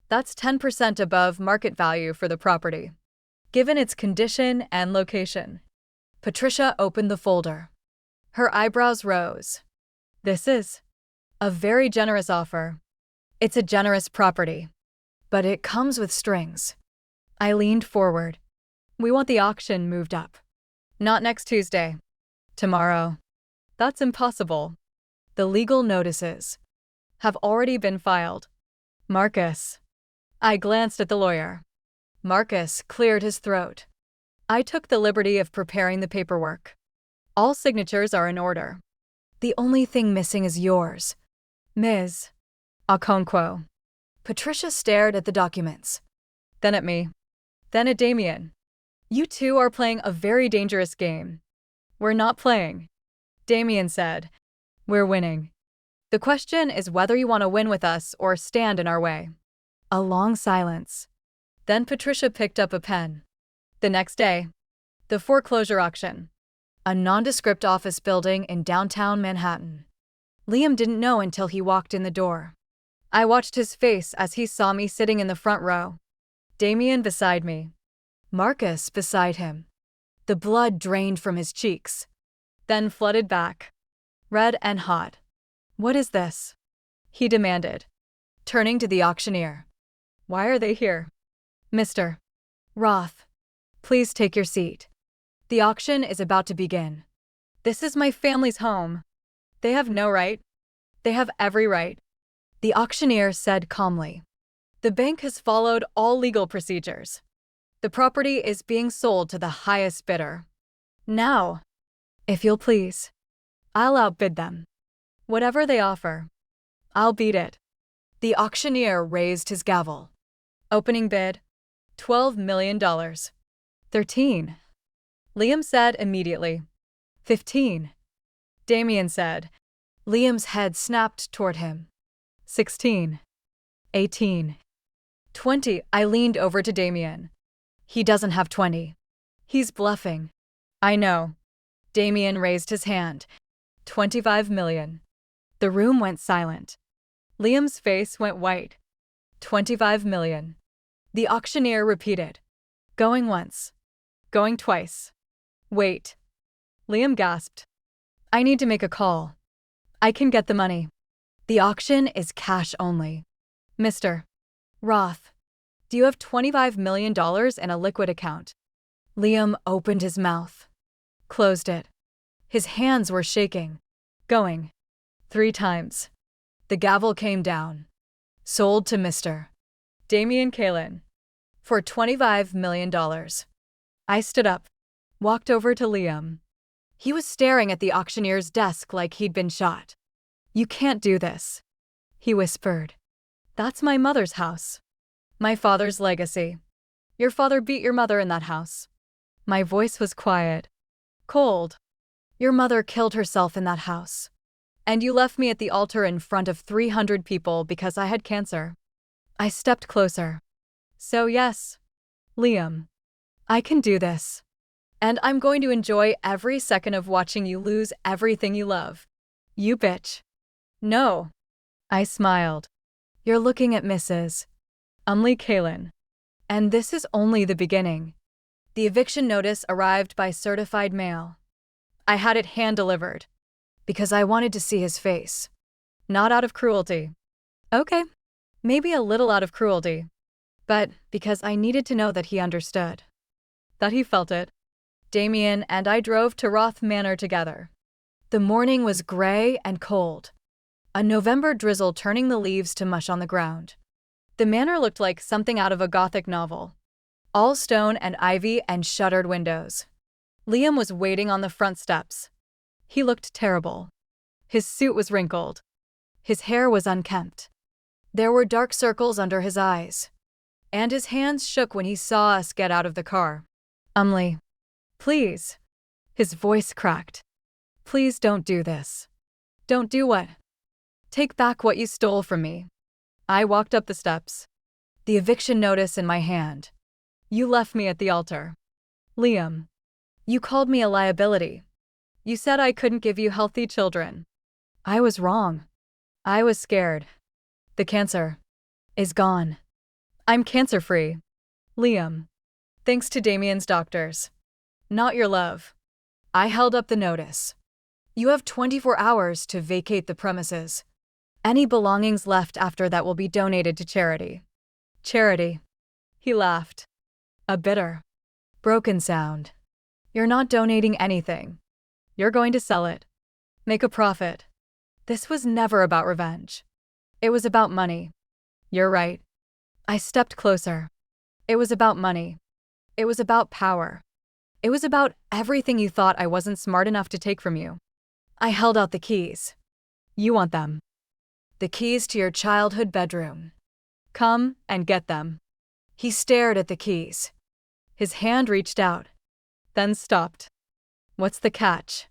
That's 10% above market value for the property, given its condition and location. Patricia opened the folder. Her eyebrows rose. "This is a very generous offer. It's a generous property, but it comes with strings." I leaned forward. "We want the auction moved up. Not next Tuesday. Tomorrow." "That's impossible. The legal notices have already been filed." "Marcus." I glanced at the lawyer. Marcus cleared his throat. "I took the liberty of preparing the paperwork. All signatures are in order. The only thing missing is yours, Ms. Okonkwo." Patricia stared at the documents, then at me, then at Damien. "You two are playing a very dangerous game." "We're not playing," Damien said. "We're winning. The question is whether you want to win with us or stand in our way." A long silence. Then Patricia picked up a pen. The next day, the foreclosure auction. A nondescript office building in downtown Manhattan. Liam didn't know until he walked in the door. I watched his face as he saw me sitting in the front row. Damien beside me. Marcus beside him. The blood drained from his cheeks, then flooded back, red and hot. "What is this?" he demanded, turning to the auctioneer. "Why are they here?" "Mr. Roth, please take your seat. The auction is about to begin. This is my family's home. They have no right. They have every right," the auctioneer said calmly. "The bank has followed all legal procedures. The property is being sold to the highest bidder. Now, if you'll please, I'll outbid them. Whatever they offer, I'll beat it." The auctioneer raised his gavel. Opening bid, $12 million. 13. Liam said immediately. 15. Damien said. Liam's head snapped toward him. 16. 18. 20. I leaned over to Damien. "He doesn't have 20. He's bluffing. I know. Damien raised his hand. 25 million. The room went silent. Liam's face went white. 25 million. The auctioneer repeated. Going once. Going twice. Wait. Liam gasped. I need to make a call. I can get the money. The auction is cash only. Mr. Roth, do you have $25 million in a liquid account? Liam opened his mouth. Closed it. His hands were shaking. Going. 3 times. The gavel came down. Sold to Mr. Damien Kalin. For $25 million. I stood up. Walked over to Liam. He was staring at the auctioneer's desk like he'd been shot. You can't do this. He whispered. That's my mother's house. My father's legacy. Your father beat your mother in that house. My voice was quiet. Cold. Your mother killed herself in that house. And you left me at the altar in front of 300 people because I had cancer. I stepped closer. So yes, Liam, I can do this. And I'm going to enjoy every second of watching you lose everything you love. You bitch. No. I smiled. You're looking at Mrs. Umlee Kalin. And this is only the beginning. The eviction notice arrived by certified mail. I had it hand-delivered. Because I wanted to see his face. Not out of cruelty. Okay, maybe a little out of cruelty. But because I needed to know that he understood. That he felt it. Damien and I drove to Roth Manor together. The morning was gray and cold. A November drizzle turning the leaves to mush on the ground. The manor looked like something out of a Gothic novel. All stone and ivy and shuttered windows. Liam was waiting on the front steps. He looked terrible. His suit was wrinkled. His hair was unkempt. There were dark circles under his eyes. And his hands shook when he saw us get out of the car. Umlee, please. His voice cracked. Please don't do this. Don't do what? Take back what you stole from me. I walked up the steps. The eviction notice in my hand. You left me at the altar. Liam, you called me a liability. You said I couldn't give you healthy children. I was wrong. I was scared. The cancer is gone. I'm cancer-free. Liam, thanks to Damien's doctors. Not your love. I held up the notice. You have 24 hours to vacate the premises. Any belongings left after that will be donated to charity. Charity. He laughed. A bitter, broken sound. You're not donating anything. You're going to sell it. Make a profit. This was never about revenge. It was about money. You're right. I stepped closer. It was about money. It was about power. It was about everything you thought I wasn't smart enough to take from you. I held out the keys. You want them. The keys to your childhood bedroom. Come and get them. He stared at the keys. His hand reached out, then stopped. What's the catch?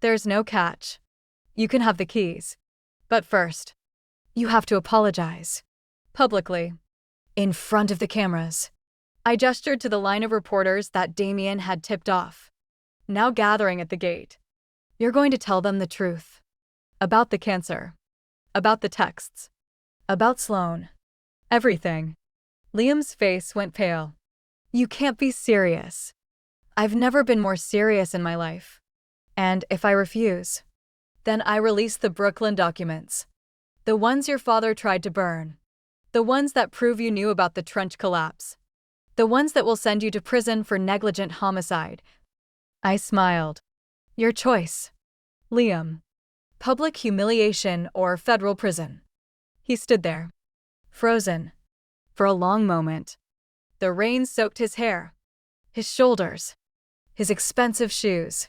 There's no catch. You can have the keys. But first, you have to apologize. Publicly. In front of the cameras. I gestured to the line of reporters that Damien had tipped off. Now gathering at the gate. You're going to tell them the truth. About the cancer. About the texts. About Sloan. Everything. Liam's face went pale. You can't be serious. I've never been more serious in my life. And if I refuse, then I release the Brooklyn documents. The ones your father tried to burn. The ones that prove you knew about the trench collapse. The ones that will send you to prison for negligent homicide. I smiled. Your choice. Liam. Public humiliation or federal prison. He stood there. Frozen. For a long moment. The rain soaked his hair. His shoulders. His expensive shoes.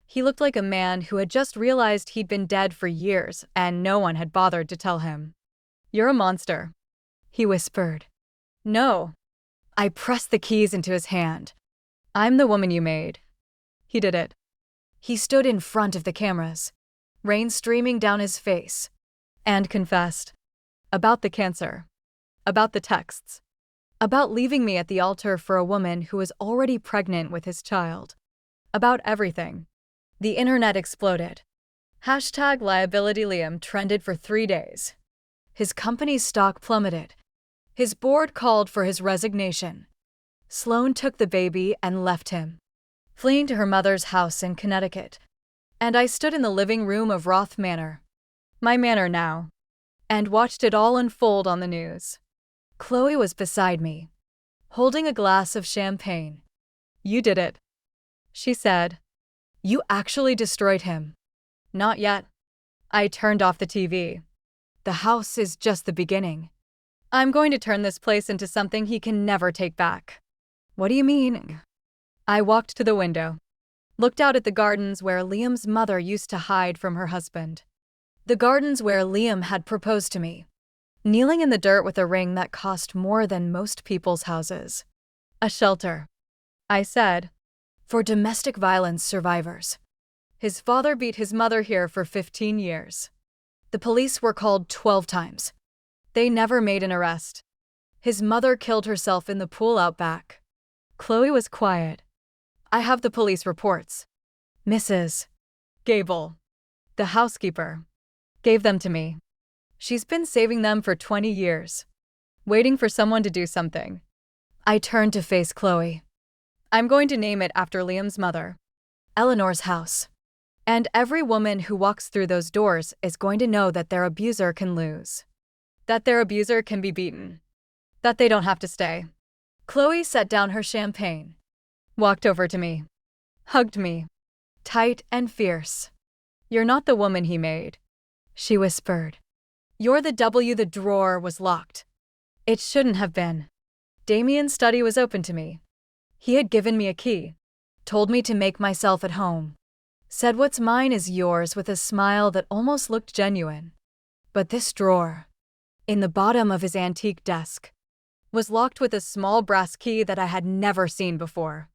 He looked like a man who had just realized he'd been dead for years and no one had bothered to tell him. You're a monster. He whispered. No. I pressed the keys into his hand. I'm the woman you made. He did it. He stood in front of the cameras, rain streaming down his face, and confessed. About the cancer. About the texts. About leaving me at the altar for a woman who was already pregnant with his child. About everything. The internet exploded. Hashtag liability Liam trended for 3 days. His company's stock plummeted. His board called for his resignation. Sloane took the baby and left him, fleeing to her mother's house in Connecticut. And I stood in the living room of Roth Manor, my manor now, and watched it all unfold on the news. Chloe was beside me, holding a glass of champagne. "You did it," she said. "You actually destroyed him." "Not yet." I turned off the TV. "The house is just the beginning. I'm going to turn this place into something he can never take back." "What do you mean?" I walked to the window, looked out at the gardens where Liam's mother used to hide from her husband. The gardens where Liam had proposed to me, kneeling in the dirt with a ring that cost more than most people's houses. "A shelter," I said, "for domestic violence survivors. His father beat his mother here for 15 years. The police were called 12 times. They never made an arrest. His mother killed herself in the pool out back." Chloe was quiet. "I have the police reports. Mrs. Gable, the housekeeper, gave them to me. She's been saving them for 20 years, waiting for someone to do something." I turned to face Chloe. "I'm going to name it after Liam's mother, Eleanor's house. And every woman who walks through those doors is going to know that their abuser can lose, that their abuser can be beaten, that they don't have to stay." Chloe set down her champagne, walked over to me, hugged me, tight and fierce. "You're not the woman he made," she whispered. "You're the drawer was locked. It shouldn't have been. Damien's study was open to me. He had given me a key, told me to make myself at home, said what's mine is yours with a smile that almost looked genuine. But this drawer, in the bottom of his antique desk, was locked with a small brass key that I had never seen before.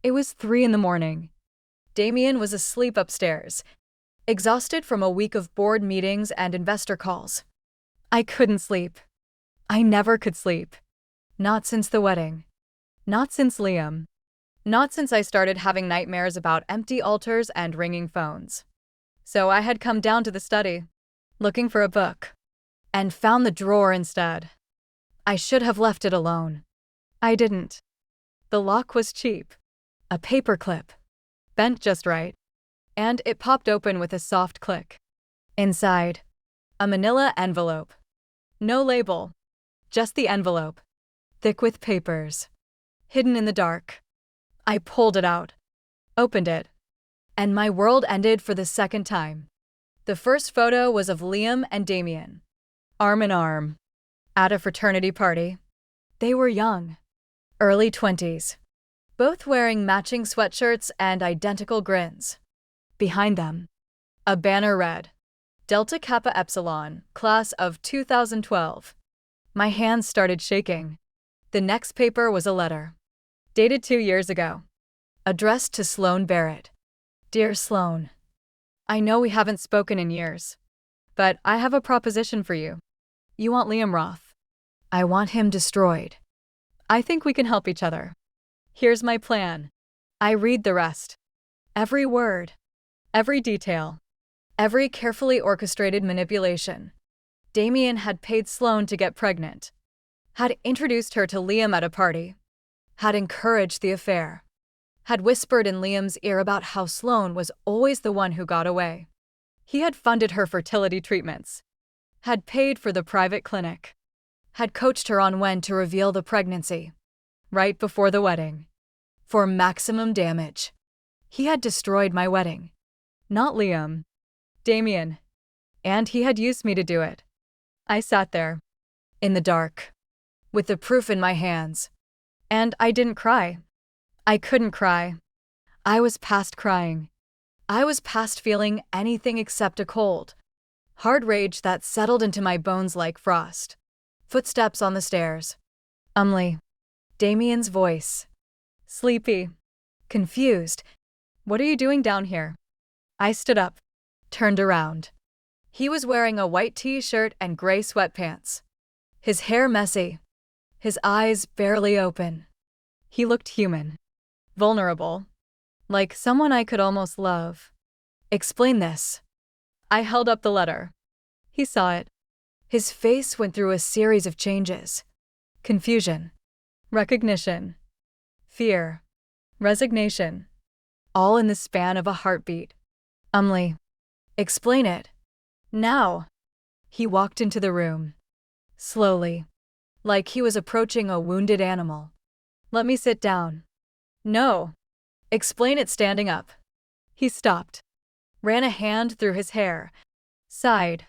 It was 3 a.m. Damien was asleep upstairs, exhausted from a week of board meetings and investor calls. I couldn't sleep. I never could sleep. Not since the wedding. Not since Liam. Not since I started having nightmares about empty altars and ringing phones. So I had come down to the study, looking for a book, and found the drawer instead. I should have left it alone. I didn't. The lock was cheap. A paper clip, bent just right, and it popped open with a soft click. Inside, a manila envelope. No label, just the envelope, thick with papers, hidden in the dark. I pulled it out, opened it, and my world ended for the second time. The first photo was of Liam and Damien, arm in arm, at a fraternity party. They were young, early 20s, both wearing matching sweatshirts and identical grins. Behind them, a banner read, "Delta Kappa Epsilon, class of 2012. My hands started shaking. The next paper was a letter, dated 2 years ago, addressed to Sloane Barrett. "Dear Sloane, I know we haven't spoken in years, but I have a proposition for you. You want Liam Roth. I want him destroyed. I think we can help each other. Here's my plan." I read the rest. Every word, every detail, every carefully orchestrated manipulation. Damien had paid Sloane to get pregnant, had introduced her to Liam at a party, had encouraged the affair, had whispered in Liam's ear about how Sloane was always the one who got away. He had funded her fertility treatments, had paid for the private clinic, had coached her on when to reveal the pregnancy, right before the wedding, for maximum damage. He had destroyed my wedding. Not Liam, Damien. And he had used me to do it. I sat there, in the dark, with the proof in my hands. And I didn't cry. I couldn't cry. I was past crying. I was past feeling anything except a cold, hard rage that settled into my bones like frost. Footsteps on the stairs. Damien's voice. Sleepy. Confused. "What are you doing down here?" I stood up, turned around. He was wearing a white t-shirt and gray sweatpants. His hair messy. his eyes barely open. He looked human, vulnerable, like someone I could almost love. Explain this. I held up the letter. He saw it. His face went through a series of changes. Confusion, recognition, fear, resignation, all in the span of a heartbeat. Explain it. Now. He walked into the room. Slowly, like he was approaching a wounded animal. Let me sit down. No. Explain it standing up. He stopped, ran a hand through his hair, sighed.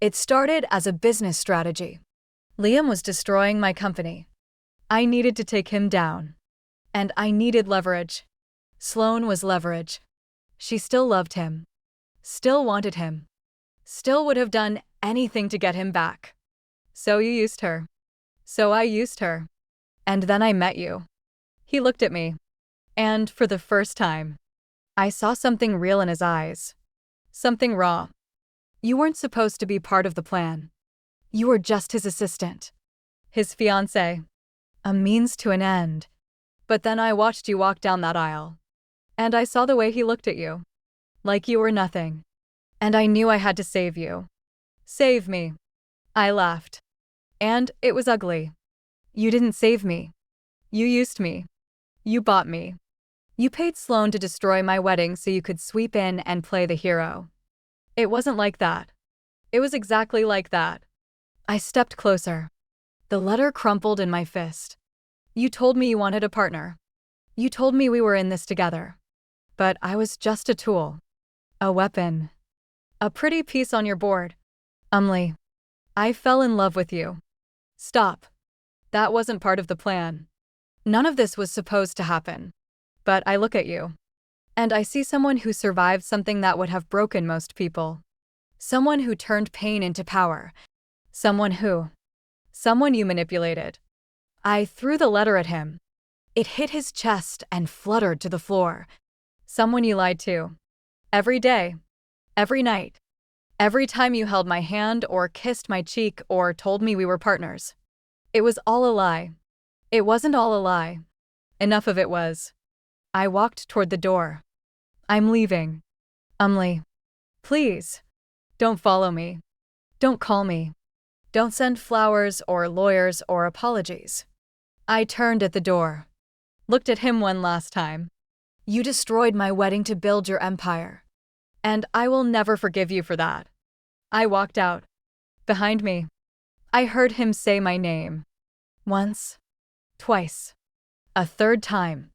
It started as a business strategy. Liam was destroying my company. I needed to take him down. And I needed leverage. Sloane was leverage. She still loved him. Still wanted him. Still would have done anything to get him back. So you used her. So I used her. And then I met you. He looked at me. And for the first time, I saw something real in his eyes. Something raw. You weren't supposed to be part of the plan. You were just his assistant. His fiancée. A means to an end. But then I watched you walk down that aisle. And I saw the way he looked at you. Like you were nothing. And I knew I had to save you. Save me. I laughed. And it was ugly. You didn't save me. You used me. You bought me. You paid Sloane to destroy my wedding so you could sweep in and play the hero. It wasn't like that. It was exactly like that. I stepped closer. The letter crumpled in my fist. You told me you wanted a partner. You told me we were in this together. But I was just a tool. A weapon. A pretty piece on your board. I fell in love with you. Stop. That wasn't part of the plan. None of this was supposed to happen. But I look at you. And I see someone who survived something that would have broken most people. Someone who turned pain into power. Someone you manipulated. I threw the letter at him. It hit his chest and fluttered to the floor. Someone you lied to. Every day. Every night. Every time you held my hand or kissed my cheek or told me we were partners. It was all a lie. It wasn't all a lie. Enough of it was. I walked toward the door. I'm leaving. Please. Don't follow me. Don't call me. Don't send flowers or lawyers or apologies. I turned at the door. Looked at him one last time. You destroyed my wedding to build your empire. And I will never forgive you for that. I walked out. Behind me, I heard him say my name. Once. Twice. A third time.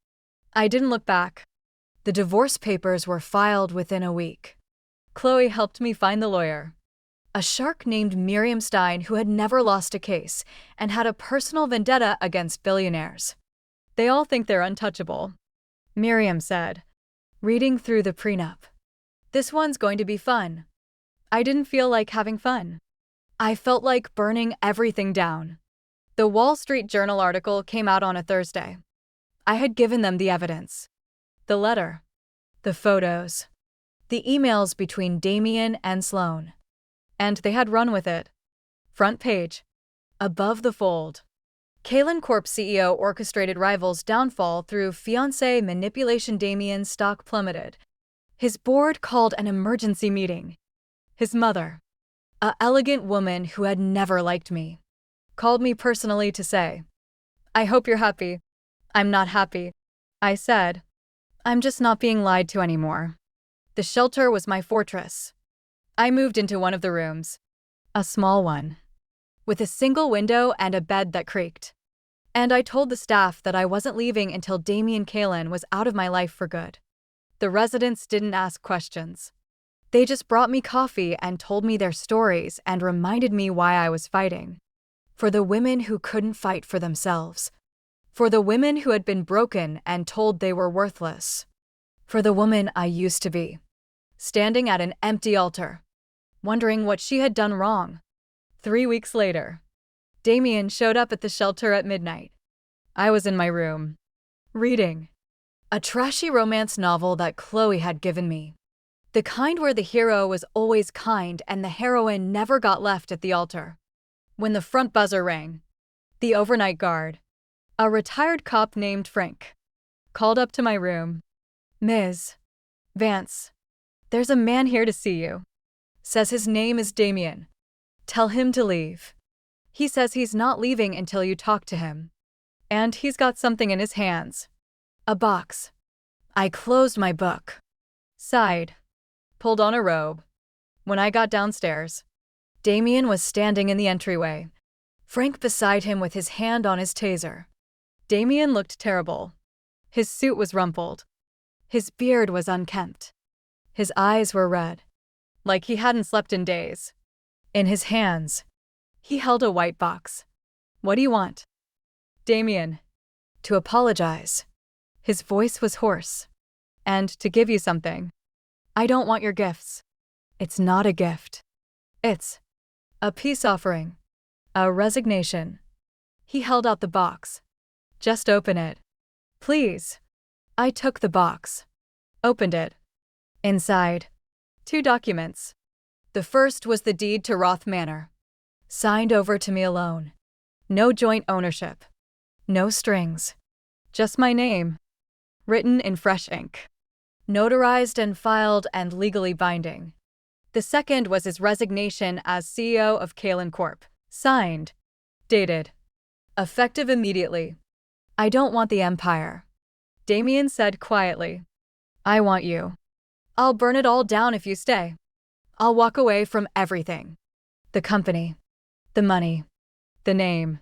I didn't look back. The divorce papers were filed within a week. Chloe helped me find the lawyer. A shark named Miriam Stein who had never lost a case and had a personal vendetta against billionaires. They all think they're untouchable. Miriam said, reading through the prenup. This one's going to be fun. I didn't feel like having fun. I felt like burning everything down. The Wall Street Journal article came out on a Thursday. I had given them the evidence. The letter. The photos. The emails between Damien and Sloane. And they had run with it. Front page. Above the fold. Kalen Corp CEO orchestrated rival's downfall through fiancé manipulation. Damien's stock plummeted. His board called an emergency meeting. His mother, a elegant woman who had never liked me, called me personally to say, I hope you're happy. I'm not happy. I said, I'm just not being lied to anymore. The shelter was my fortress. I moved into one of the rooms. A small one. With a single window and a bed that creaked. And I told the staff that I wasn't leaving until Damien Kalen was out of my life for good. The residents didn't ask questions. They just brought me coffee and told me their stories and reminded me why I was fighting. For the women who couldn't fight for themselves. For the women who had been broken and told they were worthless. For the woman I used to be. Standing at an empty altar. Wondering what she had done wrong. 3 weeks later, Damien showed up at the shelter at midnight. I was in my room. Reading. A trashy romance novel that Chloe had given me. The kind where the hero was always kind and the heroine never got left at the altar. When the front buzzer rang, The overnight guard, a retired cop named Frank, called up to my room. Ms. Vance, there's a man here to see you. Says his name is Damien. Tell him to leave. He says he's not leaving until you talk to him. And he's got something in his hands. A box. I closed my book. Sighed. Pulled on a robe. When I got downstairs, Damien was standing in the entryway, Frank beside him with his hand on his taser. Damien looked terrible. His suit was rumpled. His beard was unkempt. His eyes were red, like he hadn't slept in days. In his hands, he held a white box. What do you want? Damien. To apologize. His voice was hoarse. And to give you something. I don't want your gifts. It's not a gift. It's a peace offering. A resignation. He held out the box. Just open it. Please. I took the box. Opened it. Inside, 2 documents. The first was the deed to Roth Manor. Signed over to me alone. No joint ownership. No strings. Just my name. Written in fresh ink. Notarized and filed and legally binding. The second was his resignation as CEO of Kalen Corp. Signed. Dated. Effective immediately. I don't want the empire. Damien said quietly. I want you. I'll burn it all down if you stay. I'll walk away from everything. The company. The money. The name.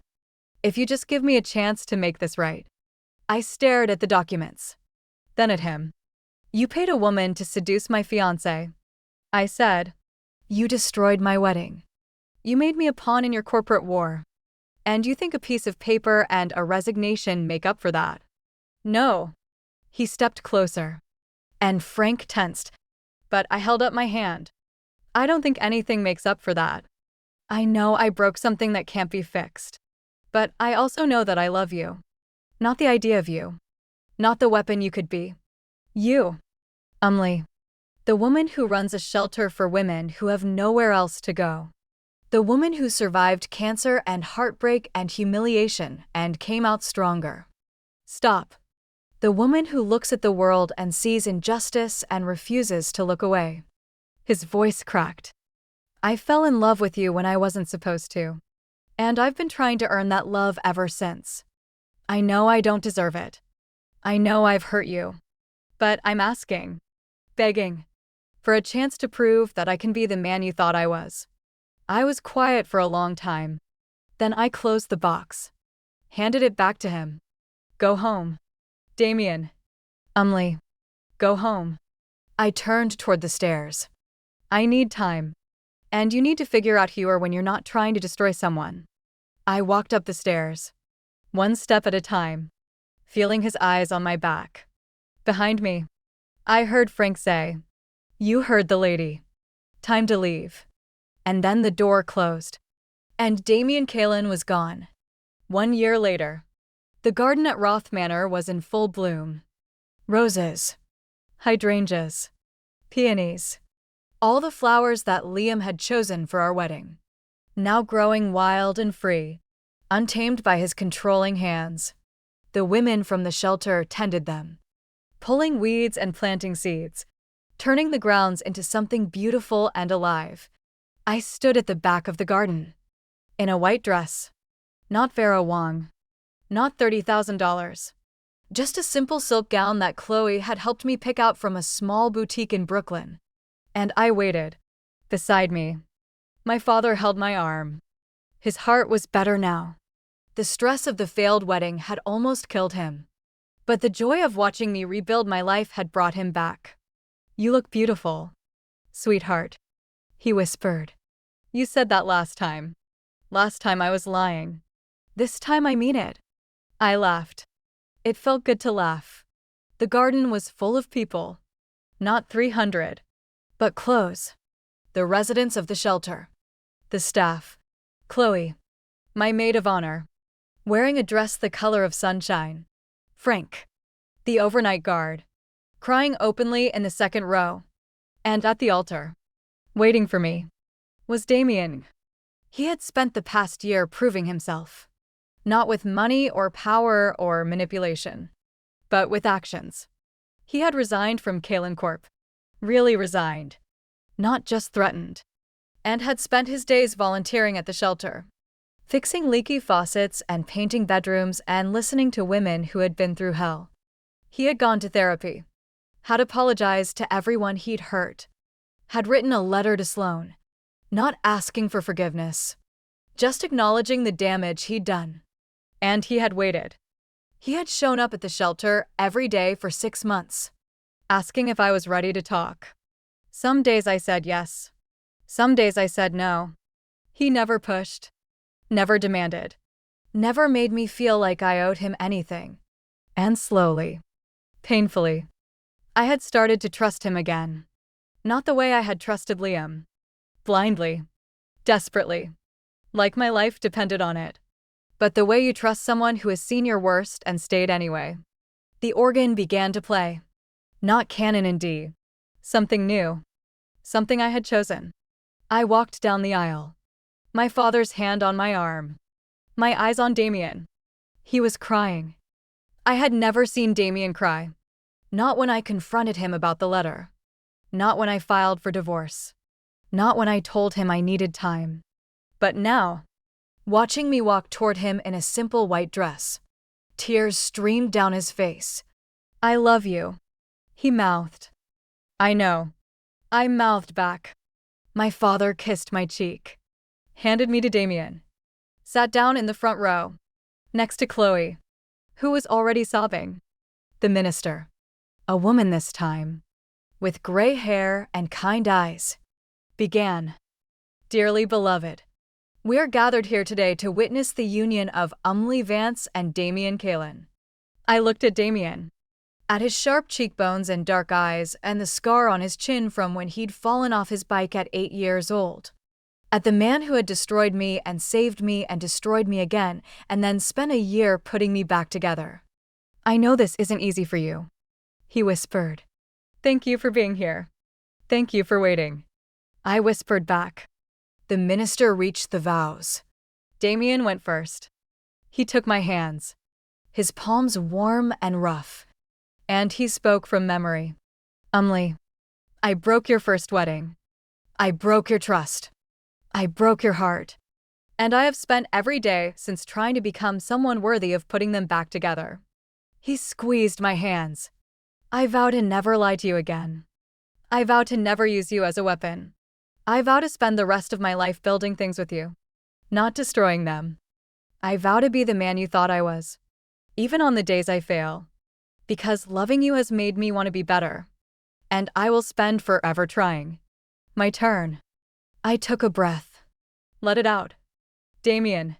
If you just give me a chance to make this right. I stared at the documents. Then at him. You paid a woman to seduce my fiancé. I said. You destroyed my wedding. You made me a pawn in your corporate war. And you think a piece of paper and a resignation make up for that? No. He stepped closer. And Frank tensed. But I held up my hand. I don't think anything makes up for that. I know I broke something that can't be fixed. But I also know that I love you. Not the idea of you. Not the weapon you could be. You. The woman who runs a shelter for women who have nowhere else to go. The woman who survived cancer and heartbreak and humiliation and came out stronger. Stop. The woman who looks at the world and sees injustice and refuses to look away. His voice cracked. I fell in love with you when I wasn't supposed to. And I've been trying to earn that love ever since. I know I don't deserve it. I know I've hurt you. But I'm asking, begging, for a chance to prove that I can be the man you thought I was. I was quiet for a long time. Then I closed the box. Handed it back to him. Go home. Damien. Go home. I turned toward the stairs. I need time. And you need to figure out who you are when you're not trying to destroy someone. I walked up the stairs. One step at a time. Feeling his eyes on my back. Behind me. I heard Frank say, You heard the lady. Time to leave. And then the door closed. And Damien Kalen was gone. 1 year later. The garden at Roth Manor was in full bloom. Roses. Hydrangeas. Peonies. All the flowers that Liam had chosen for our wedding. Now growing wild and free, untamed by his controlling hands. The women from the shelter tended them. Pulling weeds and planting seeds. Turning the grounds into something beautiful and alive. I stood at the back of the garden. In a white dress. Not Vera Wang. Not $30,000. Just a simple silk gown that Chloe had helped me pick out from a small boutique in Brooklyn. And I waited. Beside me. My father held my arm. His heart was better now. The stress of the failed wedding had almost killed him. But the joy of watching me rebuild my life had brought him back. You look beautiful. Sweetheart. He whispered. You said that last time. Last time I was lying. This time I mean it. I laughed. It felt good to laugh. The garden was full of people. Not 300. But close. The residents of the shelter. The staff. Chloe. My maid of honor. Wearing a dress the color of sunshine. Frank. The overnight guard. Crying openly in the second row. And at the altar. Waiting for me. Was Damien. He had spent the past year proving himself. Not with money or power or manipulation, but with actions. He had resigned from Kalen Corp. Really resigned. Not just threatened. And had spent his days volunteering at the shelter, fixing leaky faucets and painting bedrooms and listening to women who had been through hell. He had gone to therapy, had apologized to everyone he'd hurt, had written a letter to Sloan, not asking for forgiveness, just acknowledging the damage he'd done. And he had waited. He had shown up at the shelter every day for 6 months, asking if I was ready to talk. Some days I said yes. Some days I said no. He never pushed, never demanded, never made me feel like I owed him anything. And slowly, painfully, I had started to trust him again. Not the way I had trusted Liam. Blindly, desperately, like my life depended on it. But the way you trust someone who has seen your worst and stayed anyway. The organ began to play. Not canon in D. Something new. Something I had chosen. I walked down the aisle. My father's hand on my arm. My eyes on Damien. He was crying. I had never seen Damien cry. Not when I confronted him about the letter. Not when I filed for divorce. Not when I told him I needed time. But now, watching me walk toward him in a simple white dress, tears streamed down his face. "I love you," he mouthed. "I know." I mouthed back. My father kissed my cheek, handed me to Damien, sat down in the front row, next to Chloe, who was already sobbing. The minister, a woman this time, with gray hair and kind eyes, began. "Dearly beloved, we are gathered here today to witness the union of Umlee Vance and Damien Kalen." I looked at Damien, at his sharp cheekbones and dark eyes and the scar on his chin from when he'd fallen off his bike at 8 years old. At the man who had destroyed me and saved me and destroyed me again and then spent a year putting me back together. "I know this isn't easy for you," he whispered. "Thank you for being here. Thank you for waiting." I whispered back. The minister reached the vows. Damien went first. He took my hands, his palms warm and rough, and he spoke from memory. "Umlee, I broke your first wedding. I broke your trust. I broke your heart. And I have spent every day since trying to become someone worthy of putting them back together." He squeezed my hands. "I vow to never lie to you again. I vow to never use you as a weapon. I vow to spend the rest of my life building things with you, not destroying them. I vow to be the man you thought I was, even on the days I fail, because loving you has made me want to be better, and I will spend forever trying." My turn. I took a breath. Let it out. "Damien,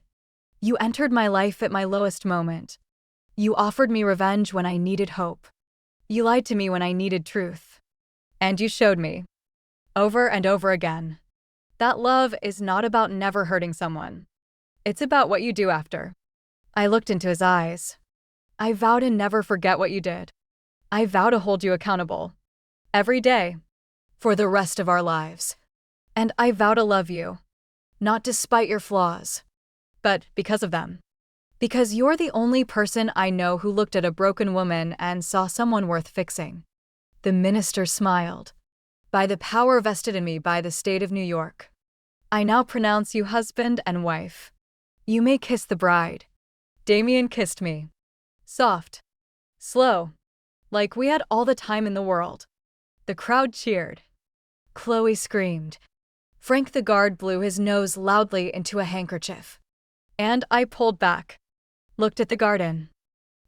you entered my life at my lowest moment. You offered me revenge when I needed hope. You lied to me when I needed truth. And you showed me, over and over again, that love is not about never hurting someone. It's about what you do after." I looked into his eyes. "I vow to never forget what you did. I vow to hold you accountable. Every day. For the rest of our lives. And I vow to love you. Not despite your flaws, but because of them. Because you're the only person I know who looked at a broken woman and saw someone worth fixing." The minister smiled. "By the power vested in me by the state of New York, I now pronounce you husband and wife. You may kiss the bride." Damien kissed me. Soft. Slow. Like we had all the time in the world. The crowd cheered. Chloe screamed. Frank the guard blew his nose loudly into a handkerchief. And I pulled back. Looked at the garden.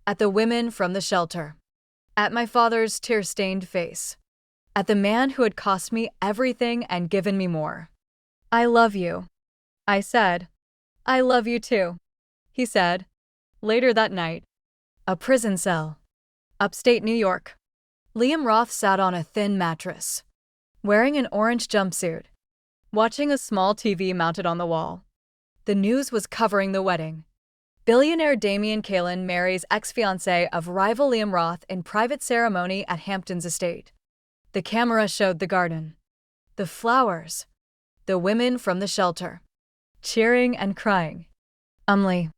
At the women from the shelter. At my father's tear-stained face. At the man who had cost me everything and given me more. "I love you," I said. "I love you too," he said. Later that night. A prison cell. Upstate New York. Liam Roth sat on a thin mattress, wearing an orange jumpsuit, watching a small TV mounted on the wall. The news was covering the wedding. Billionaire Damien Kalen marries ex-fiancée of rival Liam Roth in private ceremony at Hampton's estate. The camera showed the garden, the flowers, the women from the shelter, cheering and crying. "Umlee,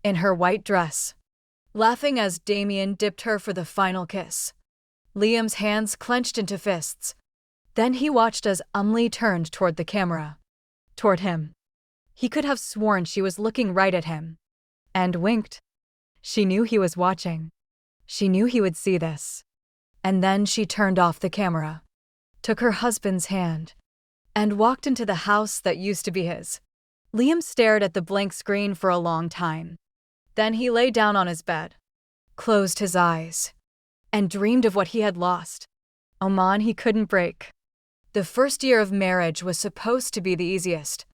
in her white dress, laughing as Damien dipped her for the final kiss. Liam's hands clenched into fists. Then he watched as Umlee turned toward the camera. Toward him. He could have sworn she was looking right at him. And winked. She knew he was watching. She knew he would see this. And then she turned off the camera, took her husband's hand, and walked into the house that used to be his. Liam stared at the blank screen for a long time. Then he lay down on his bed, closed his eyes, and dreamed of what he had lost. Oman he couldn't break. The first year of marriage was supposed to be the easiest.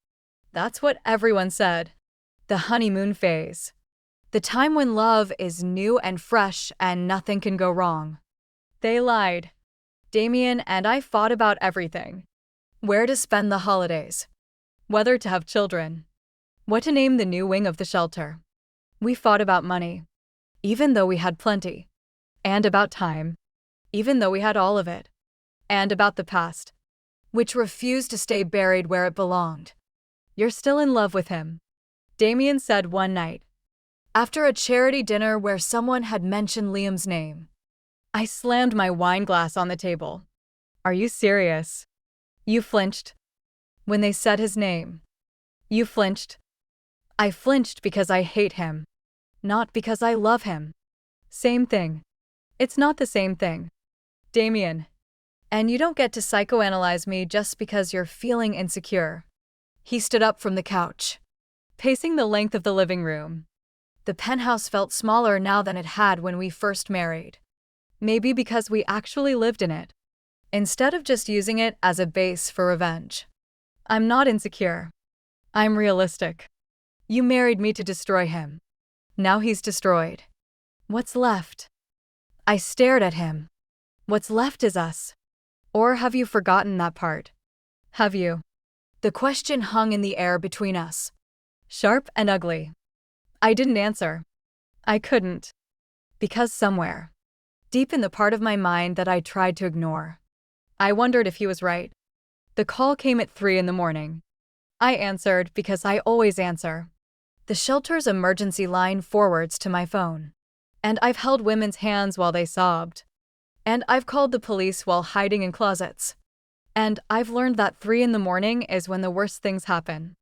That's what everyone said. The honeymoon phase. The time when love is new and fresh and nothing can go wrong. They lied. Damien and I fought about everything. Where to spend the holidays. Whether to have children. What to name the new wing of the shelter. We fought about money, even though we had plenty. And about time, even though we had all of it. And about the past, which refused to stay buried where it belonged. You're still in love with him, Damien said one night, after a charity dinner where someone had mentioned Liam's name. I slammed my wine glass on the table. Are you serious? You flinched. When they said his name. You flinched. I flinched because I hate him. Not because I love him. Same thing. It's not the same thing. Damien. And you don't get to psychoanalyze me just because you're feeling insecure. He stood up from the couch, pacing the length of the living room. The penthouse felt smaller now than it had when we first married. Maybe because we actually lived in it, instead of just using it as a base for revenge. I'm not insecure. I'm realistic. You married me to destroy him. Now he's destroyed. What's left? I stared at him. What's left is us. Or have you forgotten that part? Have you? The question hung in the air between us. Sharp and ugly. I didn't answer. I couldn't. Because somewhere, deep in the part of my mind that I tried to ignore, I wondered if he was right. The call came at 3 a.m. I answered because I always answer. The shelter's emergency line forwards to my phone. And I've held women's hands while they sobbed. And I've called the police while hiding in closets. And I've learned that 3 a.m. is when the worst things happen.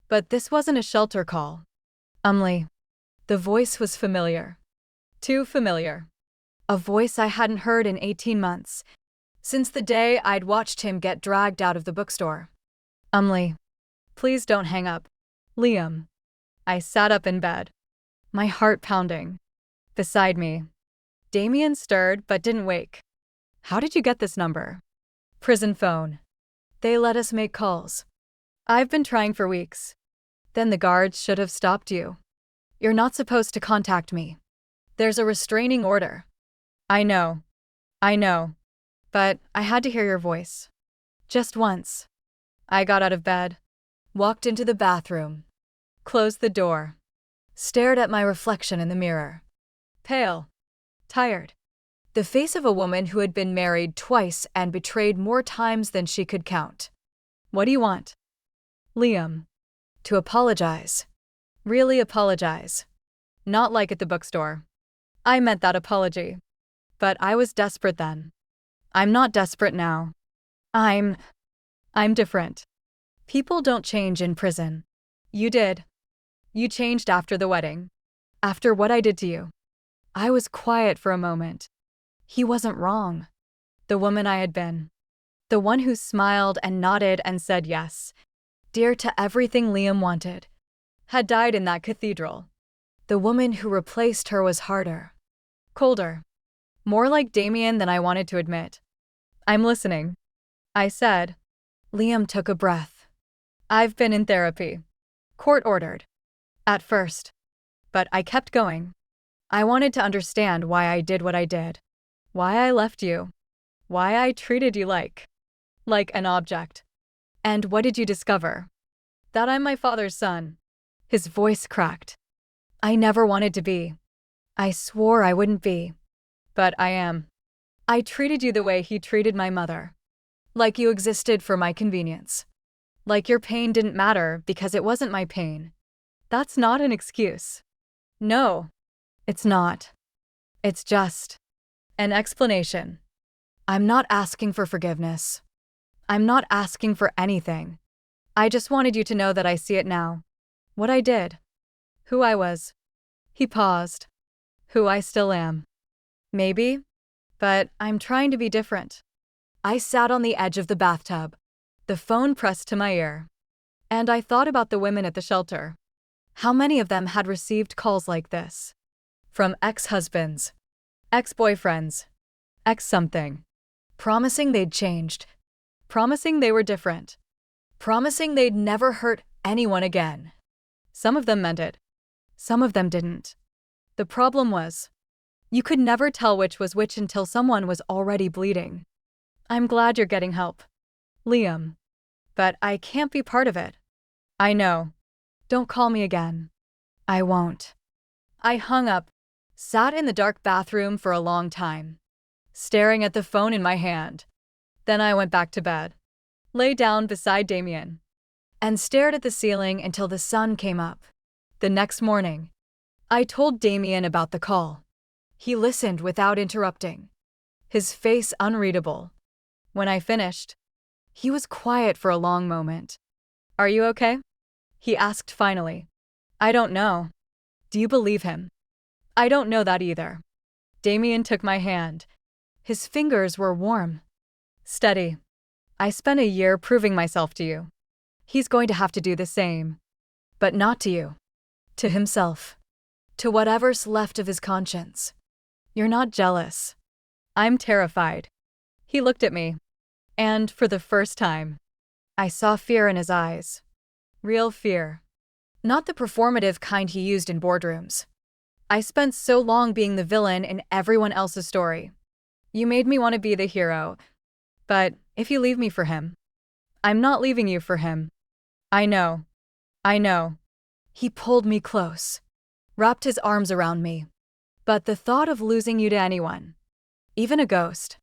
But this wasn't a shelter call. Umlee. The voice was familiar. Too familiar. A voice I hadn't heard in 18 months, since the day I'd watched him get dragged out of the bookstore. Umlee. Please don't hang up. Liam. I sat up in bed, my heart pounding. Beside me. Damien stirred but didn't wake. How did you get this number? Prison phone. They let us make calls. I've been trying for weeks. Then the guards should have stopped you. You're not supposed to contact me. There's a restraining order. I know. But I had to hear your voice. Just once. I got out of bed, walked into the bathroom, closed the door, stared at my reflection in the mirror. Pale. Tired. The face of a woman who had been married twice and betrayed more times than she could count. What do you want? Liam. To apologize. Really apologize. Not like at the bookstore. I meant that apology. But I was desperate then. I'm not desperate now. I'm different. People don't change in prison. You did. You changed after the wedding. After what I did to you. I was quiet for a moment. He wasn't wrong. The woman I had been. The one who smiled and nodded and said yes, dear to everything Liam wanted, had died in that cathedral. The woman who replaced her was harder. Colder. More like Damien than I wanted to admit. I'm listening. I said. Liam took a breath. I've been in therapy. Court-ordered. At first. But I kept going. I wanted to understand why I did what I did. Why I left you. Why I treated you like an object. And what did you discover? That I'm my father's son. His voice cracked. I never wanted to be. I swore I wouldn't be. But I am. I treated you the way he treated my mother. Like you existed for my convenience. Like your pain didn't matter because it wasn't my pain. That's not an excuse. No, it's not. It's just an explanation. I'm not asking for forgiveness. I'm not asking for anything. I just wanted you to know that I see it now. What I did. Who I was. He paused. Who I still am. Maybe, but I'm trying to be different. I sat on the edge of the bathtub, the phone pressed to my ear. And I thought about the women at the shelter. How many of them had received calls like this? From ex-husbands, ex-boyfriends, ex-something. Promising they'd changed. Promising they were different. Promising they'd never hurt anyone again. Some of them meant it. Some of them didn't. The problem was, you could never tell which was which until someone was already bleeding. I'm glad you're getting help, Liam. But I can't be part of it. I know. Don't call me again. I won't. I hung up, sat in the dark bathroom for a long time, staring at the phone in my hand. Then I went back to bed, lay down beside Damien, and stared at the ceiling until the sun came up. The next morning, I told Damien about the call. He listened without interrupting, his face unreadable. When I finished, he was quiet for a long moment. Are you okay? He asked finally. I don't know. Do you believe him? I don't know that either. Damien took my hand. His fingers were warm. Steady. I spent a year proving myself to you. He's going to have to do the same. But not to you. To himself. To whatever's left of his conscience. You're not jealous. I'm terrified. He looked at me. And for the first time, I saw fear in his eyes. Real fear. Not the performative kind he used in boardrooms. I spent so long being the villain in everyone else's story. You made me want to be the hero. But if you leave me for him, I'm not leaving you for him. I know. I know. He pulled me close, wrapped his arms around me. But the thought of losing you to anyone, even a ghost,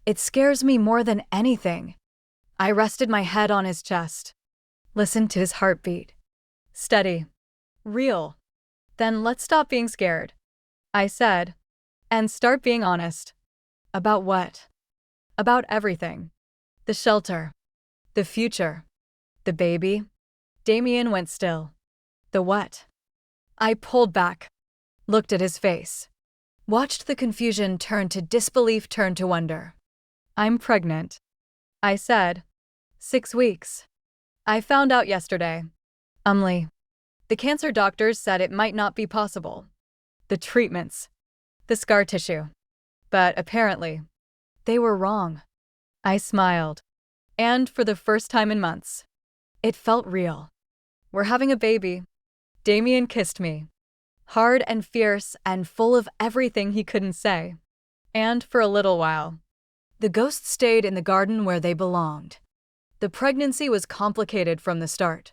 it scares me more than anything. I rested my head on his chest, listened to his heartbeat. Steady. Real. Then let's stop being scared, I said, and start being honest. About what? About everything. The shelter. The future. The baby. Damien went still. The what? I pulled back, looked at his face, watched the confusion turn to disbelief, turn to wonder. I'm pregnant, I said. 6 weeks. I found out yesterday. The cancer doctors said it might not be possible. The treatments. The scar tissue. But apparently, they were wrong. I smiled. And for the first time in months, it felt real. We're having a baby. Damien kissed me. Hard and fierce and full of everything he couldn't say. And for a little while, the ghosts stayed in the garden where they belonged. The pregnancy was complicated from the start.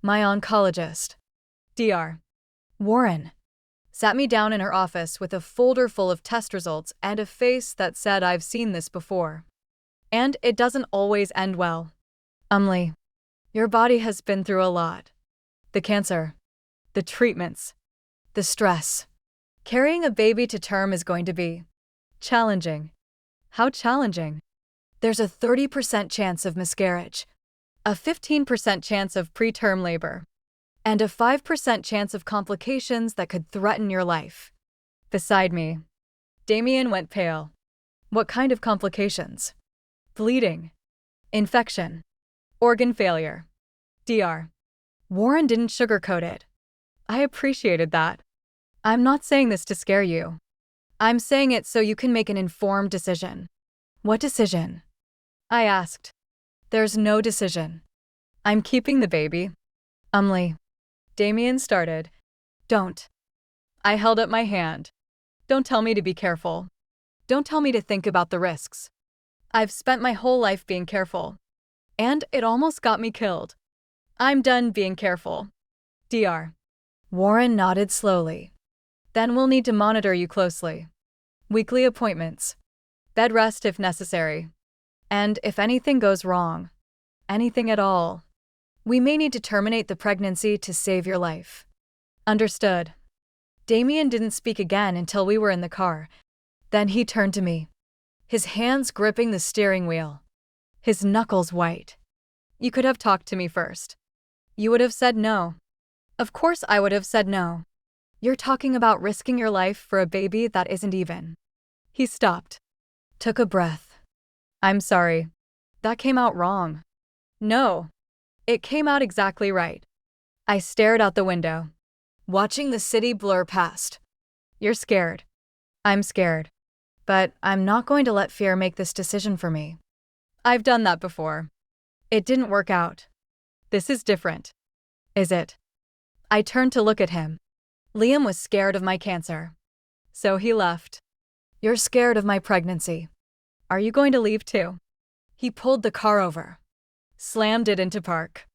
My oncologist, Dr. Warren, sat me down in her office with a folder full of test results and a face that said, I've seen this before. And it doesn't always end well. Your body has been through a lot. The cancer, the treatments, the stress. Carrying a baby to term is going to be challenging. How challenging? There's a 30% chance of miscarriage, a 15% chance of preterm labor, and a 5% chance of complications that could threaten your life. Beside me, Damien went pale. What kind of complications? Bleeding, infection, organ failure. Dr. Warren didn't sugarcoat it. I appreciated that. I'm not saying this to scare you. I'm saying it so you can make an informed decision. What decision? I asked. There's no decision. I'm keeping the baby. Damien started. Don't. I held up my hand. Don't tell me to be careful. Don't tell me to think about the risks. I've spent my whole life being careful. And it almost got me killed. I'm done being careful. Dr. Warren nodded slowly. Then we'll need to monitor you closely. Weekly appointments. Bed rest if necessary. And if anything goes wrong, anything at all, we may need to terminate the pregnancy to save your life. Understood. Damien didn't speak again until we were in the car. Then he turned to me, his hands gripping the steering wheel, his knuckles white. You could have talked to me first. You would have said no. Of course I would have said no. You're talking about risking your life for a baby that isn't even. He stopped, took a breath. I'm sorry. That came out wrong. No. It came out exactly right. I stared out the window, watching the city blur past. You're scared. I'm scared. But I'm not going to let fear make this decision for me. I've done that before. It didn't work out. This is different. Is it? I turned to look at him. Liam was scared of my cancer. So he left. You're scared of my pregnancy. Are you going to leave too? He pulled the car over, slammed it into park,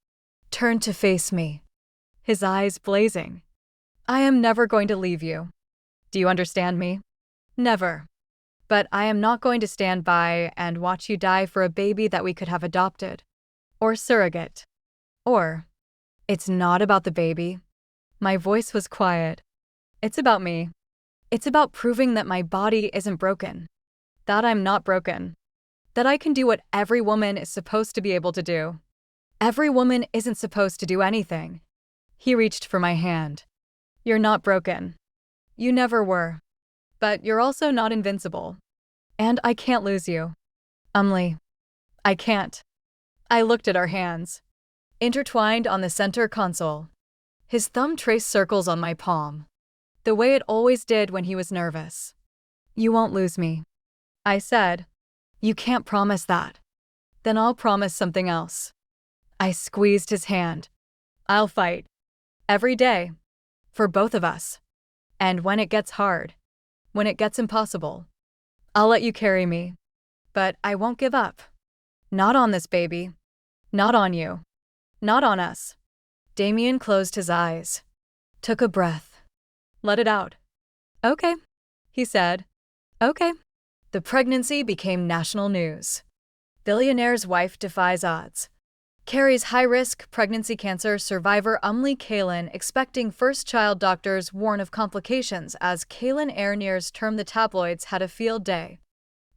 turned to face me, his eyes blazing. I am never going to leave you. Do you understand me? Never. But I am not going to stand by and watch you die for a baby that we could have adopted. Or surrogate. Or, it's not about the baby. My voice was quiet. It's about me. It's about proving that my body isn't broken. That I'm not broken. That I can do what every woman is supposed to be able to do. Every woman isn't supposed to do anything. He reached for my hand. You're not broken. You never were. But you're also not invincible. And I can't lose you. I can't. I looked at our hands, intertwined on the center console. His thumb traced circles on my palm, the way it always did when he was nervous. You won't lose me. I said. You can't promise that. Then I'll promise something else. I squeezed his hand. I'll fight. Every day. For both of us. And when it gets hard, when it gets impossible, I'll let you carry me. But I won't give up. Not on this baby. Not on you. Not on us. Damien closed his eyes, took a breath. Let it out. Okay, he said. Okay. The pregnancy became national news. Billionaire's wife defies odds. Carries high-risk pregnancy cancer survivor Kalin expecting first child. Doctors warn of complications as Kalin Airnear's term the tabloids had a field day.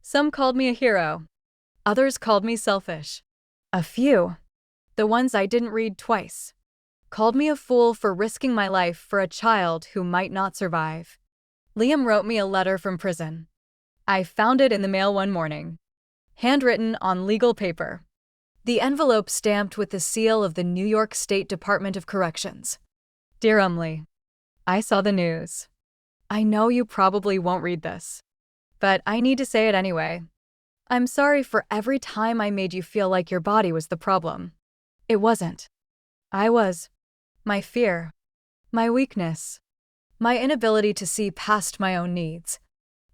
Some called me a hero. Others called me selfish. A few, the ones I didn't read twice, called me a fool for risking my life for a child who might not survive. Liam wrote me a letter from prison. I found it in the mail one morning, handwritten on legal paper. The envelope stamped with the seal of the New York State Department of Corrections. Dear I saw the news. I know you probably won't read this, but I need to say it anyway. I'm sorry for every time I made you feel like your body was the problem. It wasn't. I was. My fear. My weakness. My inability to see past my own needs.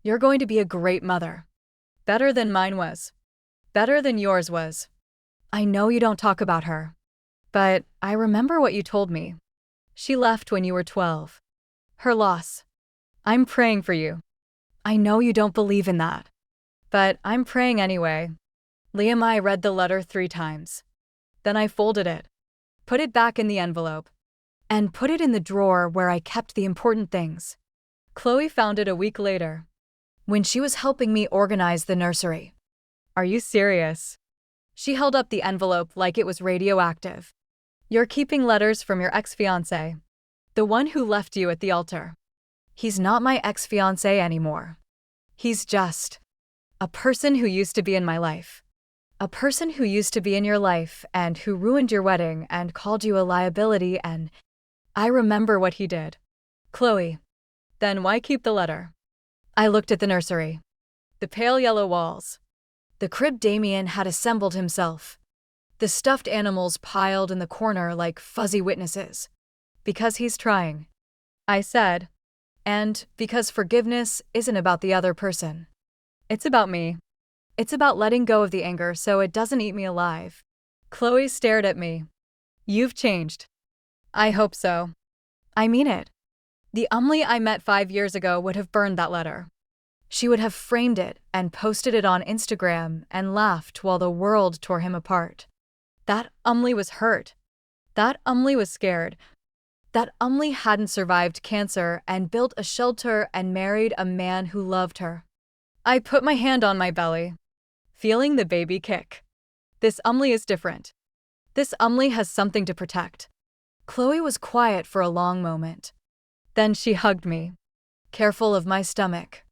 You're going to be a great mother. Better than mine was. Better than yours was. I know you don't talk about her. But I remember what you told me. She left when you were 12. Her loss. I'm praying for you. I know you don't believe in that. But I'm praying anyway. Liam, I read the letter 3 times. Then I folded it, put it back in the envelope, and put it in the drawer where I kept the important things. Chloe found it a week later, when she was helping me organize the nursery. Are you serious? She held up the envelope like it was radioactive. You're keeping letters from your ex-fiancé, the one who left you at the altar. He's not my ex-fiancé anymore. He's just a person who used to be in my life. A person who used to be in your life and who ruined your wedding and called you a liability, and I remember what he did. Chloe, then why keep the letter? I looked at the nursery. The pale yellow walls. The crib Damien had assembled himself. The stuffed animals piled in the corner like fuzzy witnesses. Because he's trying. I said. And because forgiveness isn't about the other person. It's about me. It's about letting go of the anger so it doesn't eat me alive. Chloe stared at me. You've changed. I hope so. I mean it. The I met 5 years ago would have burned that letter. She would have framed it and posted it on Instagram and laughed while the world tore him apart. That was hurt. That was scared. that Umli hadn't survived cancer and built a shelter and married a man who loved her. I put my hand on my belly, feeling the baby kick. This Umli is different. This Umli has something to protect. Chloe was quiet for a long moment. Then she hugged me, careful of my stomach,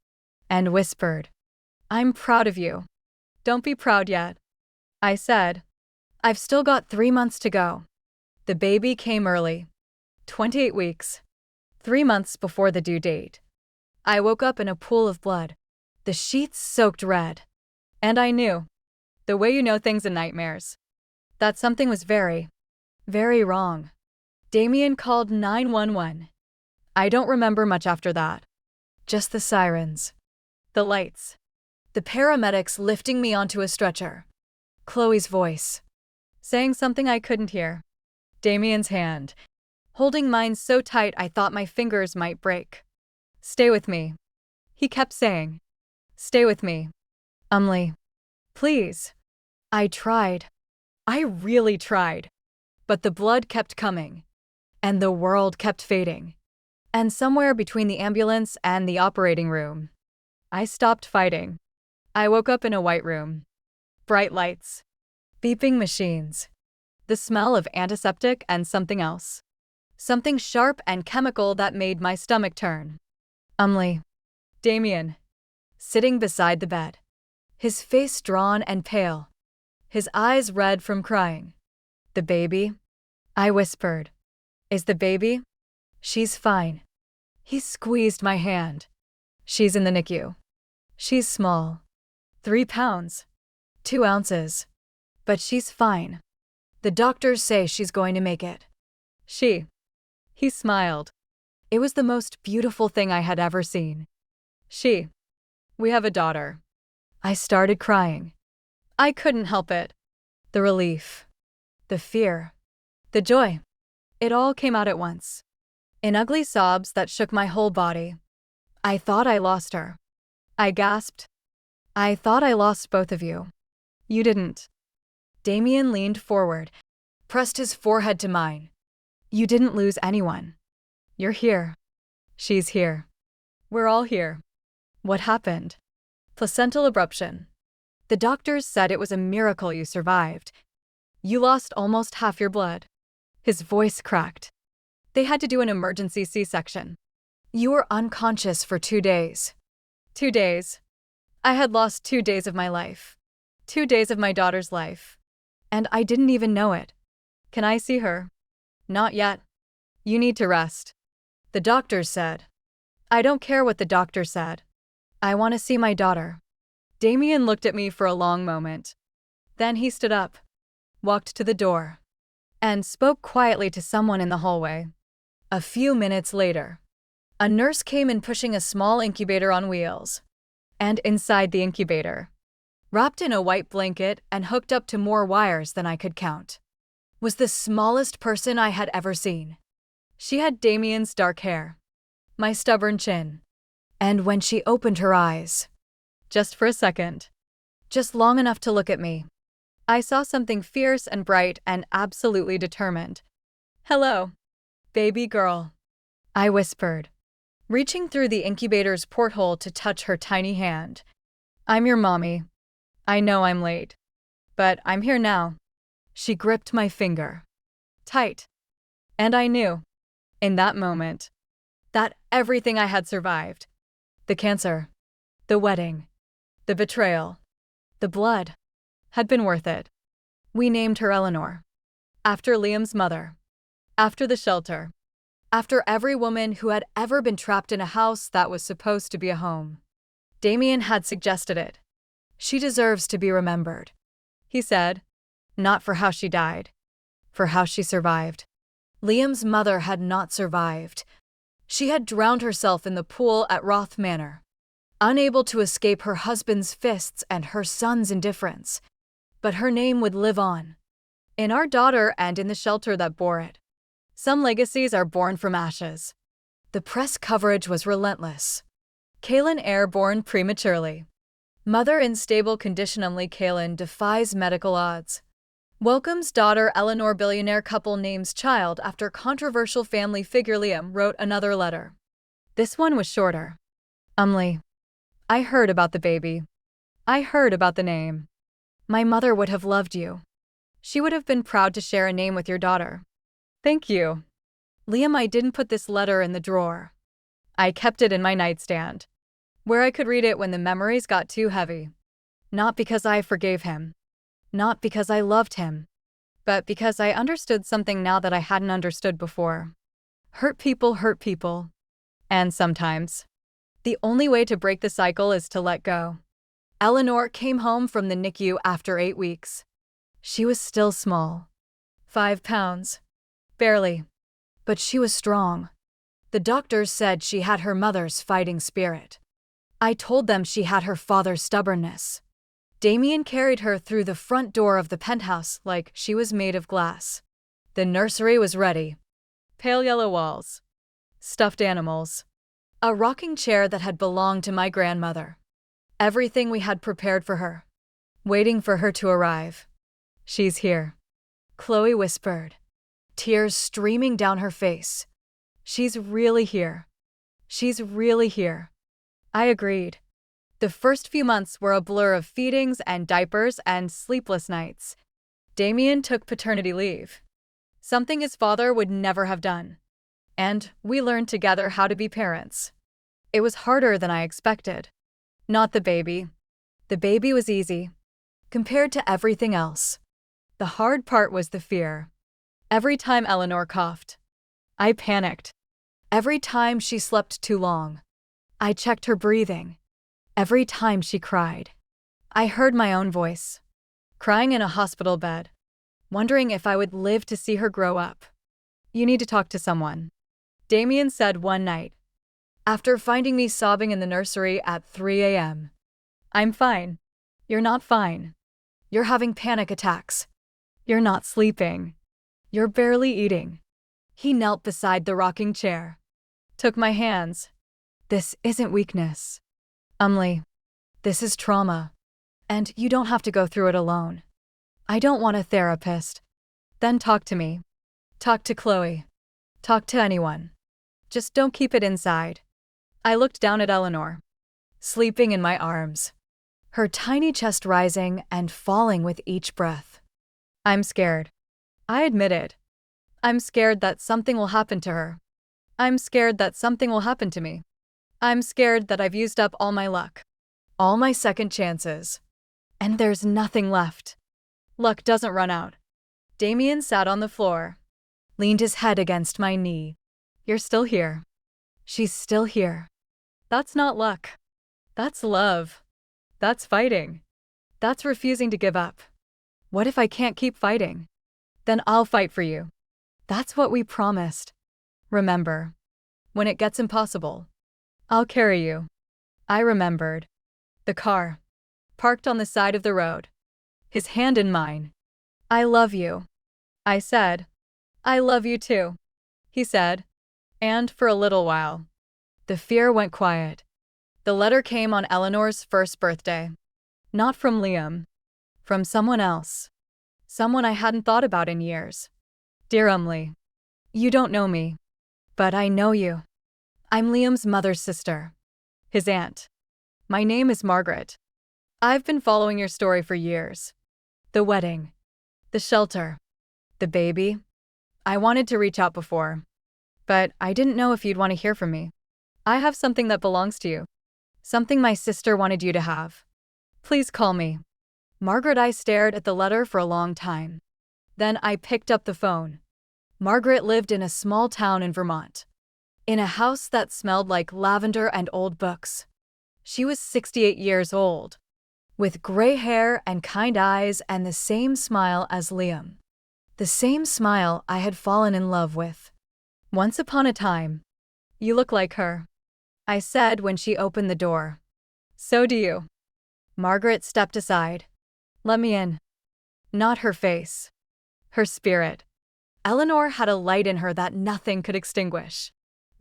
and whispered, "I'm proud of you. Don't be proud yet." I said, "I've still got 3 months to go." The baby came early, 28 weeks, 3 months before the due date. I woke up in a pool of blood, the sheets soaked red. And I knew, the way you know things in nightmares, that something was very, very wrong. Damien called 911. I don't remember much after that. Just the sirens, the lights, the paramedics lifting me onto a stretcher. Chloe's voice, saying something I couldn't hear. Damien's hand, holding mine so tight I thought my fingers might break. "Stay with me," he kept saying. "Stay with me. Umli. Please." I tried. I really tried. But the blood kept coming. And the world kept fading. And somewhere between the ambulance and the operating room, I stopped fighting. I woke up in a white room. Bright lights. Beeping machines. The smell of antiseptic and something else. Something sharp and chemical that made my stomach turn. Umli. Damien. Sitting beside the bed. His face drawn and pale. His eyes red from crying. "The baby?" I whispered. "Is the baby?" "She's fine." He squeezed my hand. "She's in the NICU. She's small. 3 pounds. 2 ounces. But she's fine. The doctors say she's going to make it." He smiled. It was the most beautiful thing I had ever seen. We have a daughter." I started crying. I couldn't help it. The relief, the fear, the joy. It all came out at once. In ugly sobs that shook my whole body. I thought I lost her. I gasped. "I thought I lost both of you." "You didn't." Damien leaned forward, pressed his forehead to mine. "You didn't lose anyone. You're here. She's here. We're all here." "What happened?" "Placental abruption. The doctors said it was a miracle you survived. You lost almost half your blood." His voice cracked. "They had to do an emergency C-section. You were unconscious for 2 days." 2 days. I had lost 2 days of my life. 2 days of my daughter's life. And I didn't even know it. "Can I see her?" "Not yet. You need to rest." The doctors said. "I don't care what the doctor said. I want to see my daughter." Damien looked at me for a long moment. Then he stood up, walked to the door, and spoke quietly to someone in the hallway. A few minutes later, a nurse came in pushing a small incubator on wheels. And inside the incubator, wrapped in a white blanket and hooked up to more wires than I could count, was the smallest person I had ever seen. She had Damien's dark hair, my stubborn chin, and when she opened her eyes, just for a second, just long enough to look at me, I saw something fierce and bright and absolutely determined. "Hello, baby girl," I whispered, reaching through the incubator's porthole to touch her tiny hand. "I'm your mommy. I know I'm late, but I'm here now." She gripped my finger, tight, and I knew, in that moment, that everything I had survived, the cancer, the wedding, the betrayal, the blood, had been worth it. We named her Eleanor, after Liam's mother, after the shelter, after every woman who had ever been trapped in a house that was supposed to be a home. Damien had suggested it. "She deserves to be remembered," he said, "not for how she died, for how she survived." Liam's mother had not survived. She had drowned herself in the pool at Roth Manor, unable to escape her husband's fists and her son's indifference. But her name would live on, in our daughter and in the shelter that bore it. Some legacies are born from ashes. The press coverage was relentless. Kaylin airborne prematurely. Mother in stable condition. Kaylin defies medical odds. Welcomes daughter Eleanor, billionaire couple names child after controversial family figure. Liam wrote another letter. This one was shorter. Umly. I heard about the baby. I heard about the name. My mother would have loved you. She would have been proud to share a name with your daughter. Thank you. Liam, I didn't put this letter in the drawer. I kept it in my nightstand, where I could read it when the memories got too heavy. Not because I forgave him. Not because I loved him. But because I understood something now that I hadn't understood before. Hurt people hurt people. And sometimes, the only way to break the cycle is to let go. Eleanor came home from the NICU after 8 weeks. She was still small. 5 pounds. Barely. But she was strong. The doctors said she had her mother's fighting spirit. I told them she had her father's stubbornness. Damien carried her through the front door of the penthouse like she was made of glass. The nursery was ready. Pale yellow walls. Stuffed animals. A rocking chair that had belonged to my grandmother. Everything we had prepared for her. Waiting for her to arrive. She's here. Chloe whispered. Tears streaming down her face. She's really here. She's really here. I agreed. The first few months were a blur of feedings and diapers and sleepless nights. Damien took paternity leave. Something his father would never have done. And we learned together how to be parents. It was harder than I expected. Not the baby. The baby was easy. Compared to everything else. The hard part was the fear. Every time Eleanor coughed, I panicked. Every time she slept too long, I checked her breathing. Every time she cried, I heard my own voice, crying in a hospital bed, wondering if I would live to see her grow up. You need to talk to someone, Damien said one night, after finding me sobbing in the nursery at 3 a.m. I'm fine. You're not fine. You're having panic attacks. You're not sleeping. You're barely eating. He knelt beside the rocking chair, took my hands. This isn't weakness. Umly, this is trauma. And you don't have to go through it alone. I don't want a therapist. Then talk to me. Talk to Chloe. Talk to anyone. Just don't keep it inside. I looked down at Eleanor, sleeping in my arms, her tiny chest rising and falling with each breath. I'm scared. I admitted. I'm scared that something will happen to her. I'm scared that something will happen to me. I'm scared that I've used up all my luck, all my second chances, and there's nothing left. Luck doesn't run out. Damien sat on the floor, leaned his head against my knee. You're still here. She's still here. That's not luck. That's love. That's fighting. That's refusing to give up. What if I can't keep fighting? Then I'll fight for you. That's what we promised. Remember, when it gets impossible, I'll carry you. I remembered. The car, parked on the side of the road, his hand in mine. I love you. I said. I love you too, he said. And for a little while, the fear went quiet. The letter came on Eleanor's first birthday. Not from Liam. From someone else. Someone I hadn't thought about in years. Dear Umly, you don't know me, but I know you. I'm Liam's mother's sister, his aunt. My name is Margaret. I've been following your story for years. The wedding, the shelter, the baby. I wanted to reach out before, but I didn't know if you'd want to hear from me. I have something that belongs to you. Something my sister wanted you to have. Please call me. Margaret. I stared at the letter for a long time. Then I picked up the phone. Margaret lived in a small town in Vermont, in a house that smelled like lavender and old books. She was 68 years old, with gray hair and kind eyes and the same smile as Liam. The same smile I had fallen in love with. Once upon a time. You look like her, I said when she opened the door. So do you. Margaret stepped aside. Let me in. Not her face. Her spirit. Eleanor had a light in her that nothing could extinguish.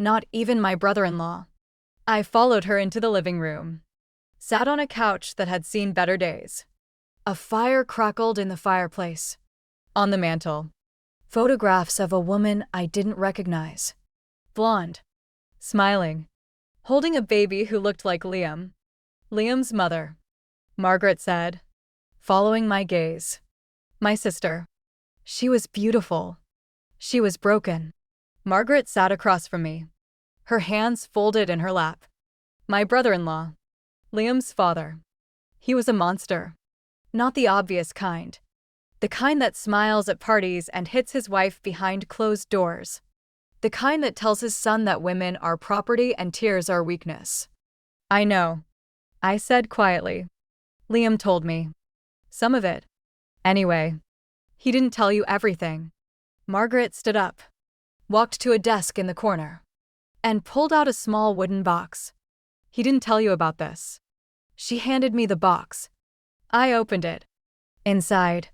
Not even my brother-in-law. I followed her into the living room. Sat on a couch that had seen better days. A fire crackled in the fireplace. On the mantel, photographs of a woman I didn't recognize. Blonde, smiling, holding a baby who looked like Liam. Liam's mother, Margaret said, following my gaze. My sister. She was beautiful. She was broken. Margaret sat across from me, her hands folded in her lap. My brother-in-law, Liam's father. He was a monster. Not the obvious kind. The kind that smiles at parties and hits his wife behind closed doors. The kind that tells his son that women are property and tears are weakness. I know, I said quietly. Liam told me. Some of it. Anyway, he didn't tell you everything. Margaret stood up, walked to a desk in the corner, and pulled out a small wooden box. He didn't tell you about this. She handed me the box. I opened it. Inside,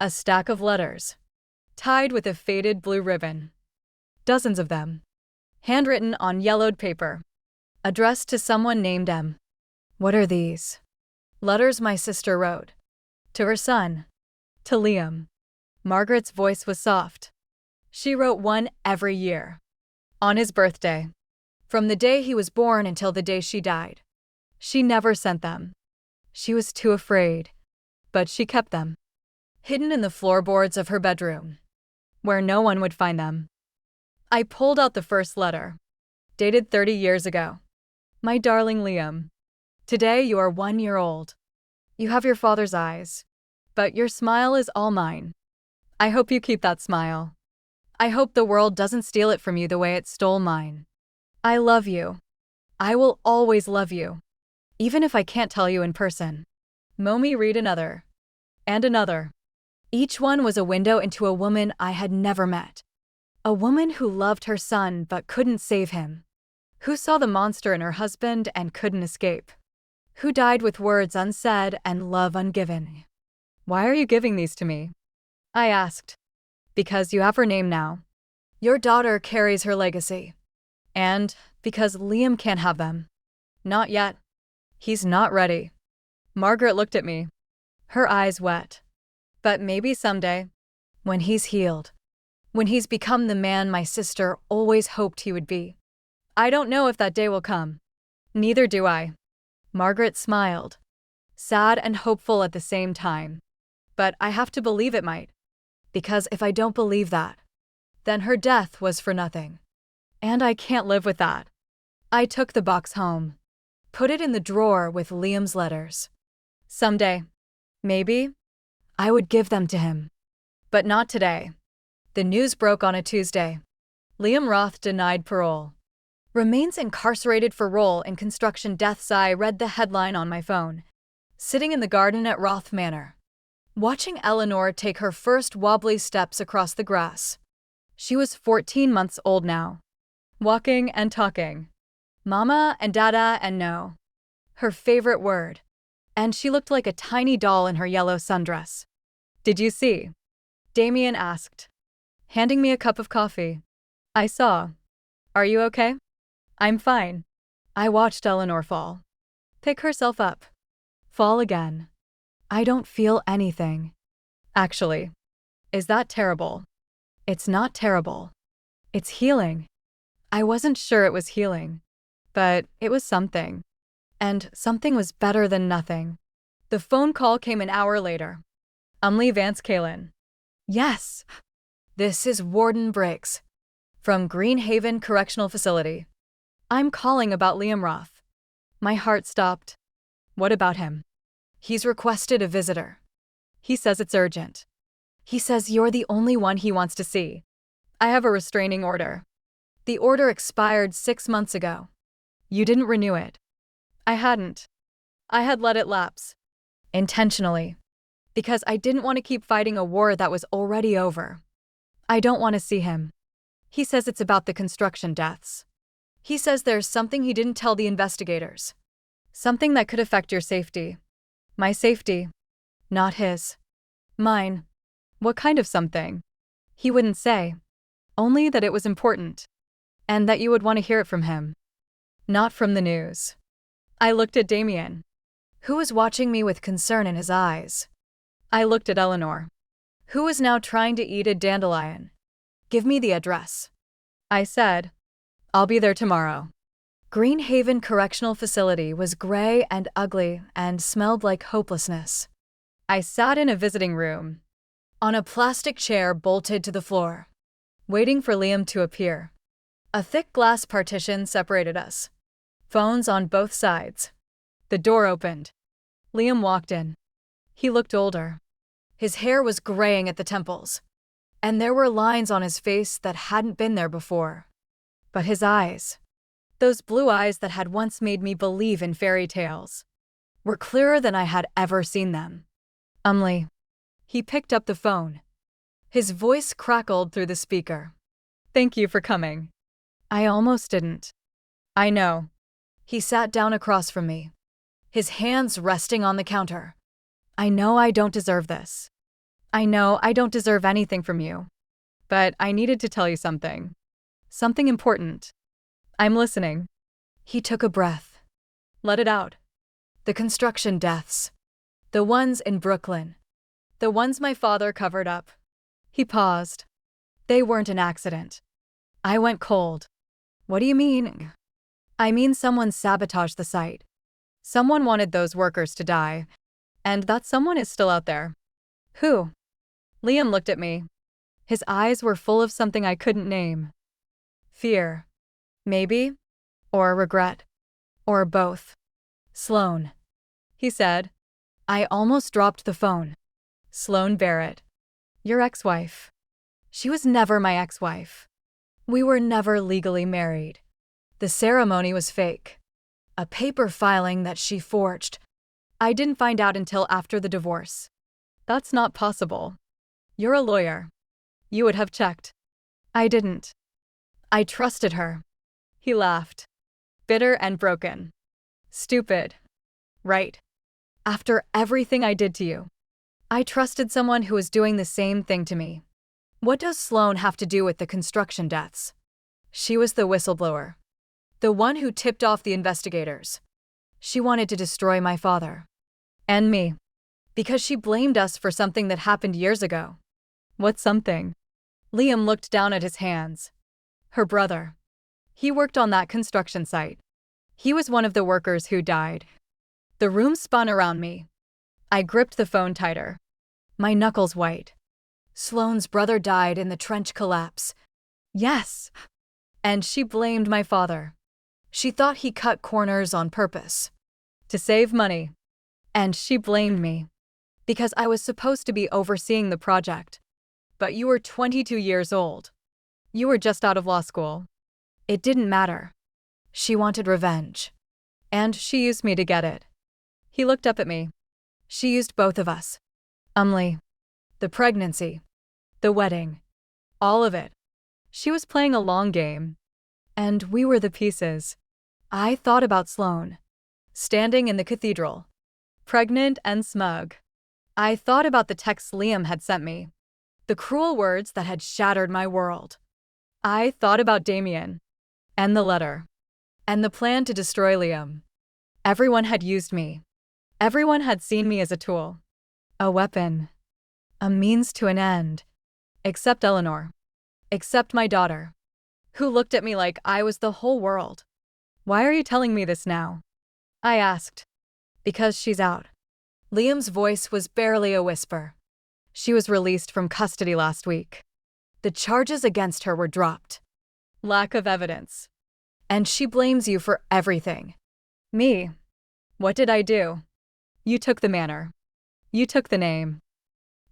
a stack of letters, tied with a faded blue ribbon. Dozens of them, handwritten on yellowed paper, addressed to someone named M. What are these? Letters my sister wrote. To her son. To Liam. Margaret's voice was soft. She wrote one every year. On his birthday. From the day he was born until the day she died. She never sent them. She was too afraid. But she kept them. Hidden in the floorboards of her bedroom. Where no one would find them. I pulled out the first letter. Dated 30 years ago. My darling Liam. Today you are 1 year old. You have your father's eyes. But your smile is all mine. I hope you keep that smile. I hope the world doesn't steal it from you the way it stole mine. I love you. I will always love you. Even if I can't tell you in person. Momi read another. And another. Each one was a window into a woman I had never met. A woman who loved her son but couldn't save him. Who saw the monster in her husband and couldn't escape. Who died with words unsaid and love ungiven. Why are you giving these to me? I asked. Because you have her name now. Your daughter carries her legacy. And because Liam can't have them. Not yet. He's not ready. Margaret looked at me. Her eyes wet. But maybe someday. When he's healed. When he's become the man my sister always hoped he would be. I don't know if that day will come. Neither do I. Margaret smiled. Sad and hopeful at the same time. But I have to believe it might. Because if I don't believe that, then her death was for nothing. And I can't live with that. I took the box home. Put it in the drawer with Liam's letters. Someday, maybe, I would give them to him. But not today. The news broke on a Tuesday. Liam Roth denied parole. Remains incarcerated for role in construction deaths. I read the headline on my phone. Sitting in the garden at Roth Manor. Watching Eleanor take her first wobbly steps across the grass. She was 14 months old now. Walking and talking. Mama and Dada and no. Her favorite word. And she looked like a tiny doll in her yellow sundress. Did you see? Damien asked, handing me a cup of coffee. I saw. Are you okay? I'm fine. I watched Eleanor fall. Pick herself up. Fall again. I don't feel anything. Actually. Is that terrible? It's not terrible. It's healing. I wasn't sure it was healing. But it was something. And something was better than nothing. The phone call came an hour later. Umlee Vance Kalin. Yes. This is Warden Briggs. From Greenhaven Correctional Facility. I'm calling about Liam Roth. My heart stopped. What about him? He's requested a visitor. He says it's urgent. He says you're the only one he wants to see. I have a restraining order. The order expired 6 months ago. You didn't renew it. I hadn't. I had let it lapse. Intentionally. Because I didn't want to keep fighting a war that was already over. I don't want to see him. He says it's about the construction deaths. He says there's something he didn't tell the investigators. Something that could affect your safety. My safety. Not his. Mine. What kind of something? He wouldn't say. Only that it was important. And that you would want to hear it from him. Not from the news. I looked at Damien, who was watching me with concern in his eyes. I looked at Eleanor, who was now trying to eat a dandelion. Give me the address. I said, I'll be there tomorrow. Greenhaven Correctional Facility was gray and ugly and smelled like hopelessness. I sat in a visiting room, on a plastic chair bolted to the floor, waiting for Liam to appear. A thick glass partition separated us. Phones on both sides. The door opened. Liam walked in. He looked older. His hair was graying at the temples, and there were lines on his face that hadn't been there before. But his eyes, those blue eyes that had once made me believe in fairy tales, were clearer than I had ever seen them. He picked up the phone. His voice crackled through the speaker. Thank you for coming. I almost didn't. I know. He sat down across from me, his hands resting on the counter. I know I don't deserve this. I know I don't deserve anything from you. But I needed to tell you something. Something important. I'm listening. He took a breath. Let it out. The construction deaths. The ones in Brooklyn. The ones my father covered up. He paused. They weren't an accident. I went cold. What do you mean? I mean someone sabotaged the site. Someone wanted those workers to die. And that someone is still out there. Who? Liam looked at me. His eyes were full of something I couldn't name. Fear. Maybe. Or regret. Or both. Sloan. He said. I almost dropped the phone. Sloan Barrett. Your ex-wife. She was never my ex-wife. We were never legally married. The ceremony was fake. A paper filing that she forged. I didn't find out until after the divorce. That's not possible. You're a lawyer. You would have checked. I didn't. I trusted her. He laughed. Bitter and broken. Stupid. Right. After everything I did to you, I trusted someone who was doing the same thing to me. What does Sloan have to do with the construction deaths? She was the whistleblower. The one who tipped off the investigators. She wanted to destroy my father. And me. Because she blamed us for something that happened years ago. What something? Liam looked down at his hands. Her brother. He worked on that construction site. He was one of the workers who died. The room spun around me. I gripped the phone tighter. My knuckles white. Sloan's brother died in the trench collapse. Yes. And she blamed my father. She thought he cut corners on purpose. To save money. And she blamed me. Because I was supposed to be overseeing the project. But you were 22 years old. You were just out of law school. It didn't matter. She wanted revenge. And she used me to get it. He looked up at me. She used both of us. The pregnancy. The wedding. All of it. She was playing a long game. And we were the pieces. I thought about Sloan. Standing in the cathedral. Pregnant and smug. I thought about the texts Liam had sent me. The cruel words that had shattered my world. I thought about Damien. And the letter. And the plan to destroy Liam. Everyone had used me. Everyone had seen me as a tool. A weapon. A means to an end. Except Eleanor. Except my daughter. Who looked at me like I was the whole world. Why are you telling me this now? I asked. Because she's out. Liam's voice was barely a whisper. She was released from custody last week. The charges against her were dropped. Lack of evidence. And she blames you for everything. Me? What did I do? You took the manor. You took the name.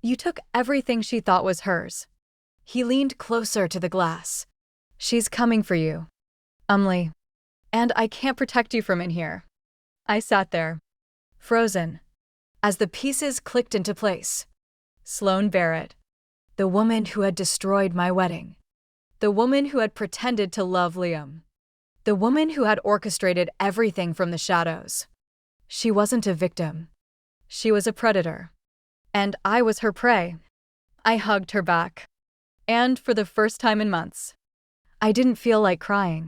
You took everything she thought was hers. He leaned closer to the glass. She's coming for you. And I can't protect you from in here. I sat there, frozen, as the pieces clicked into place. Sloan Barrett, the woman who had destroyed my wedding. The woman who had pretended to love Liam. The woman who had orchestrated everything from the shadows. She wasn't a victim. She was a predator. And I was her prey. I hugged her back. And for the first time in months, I didn't feel like crying.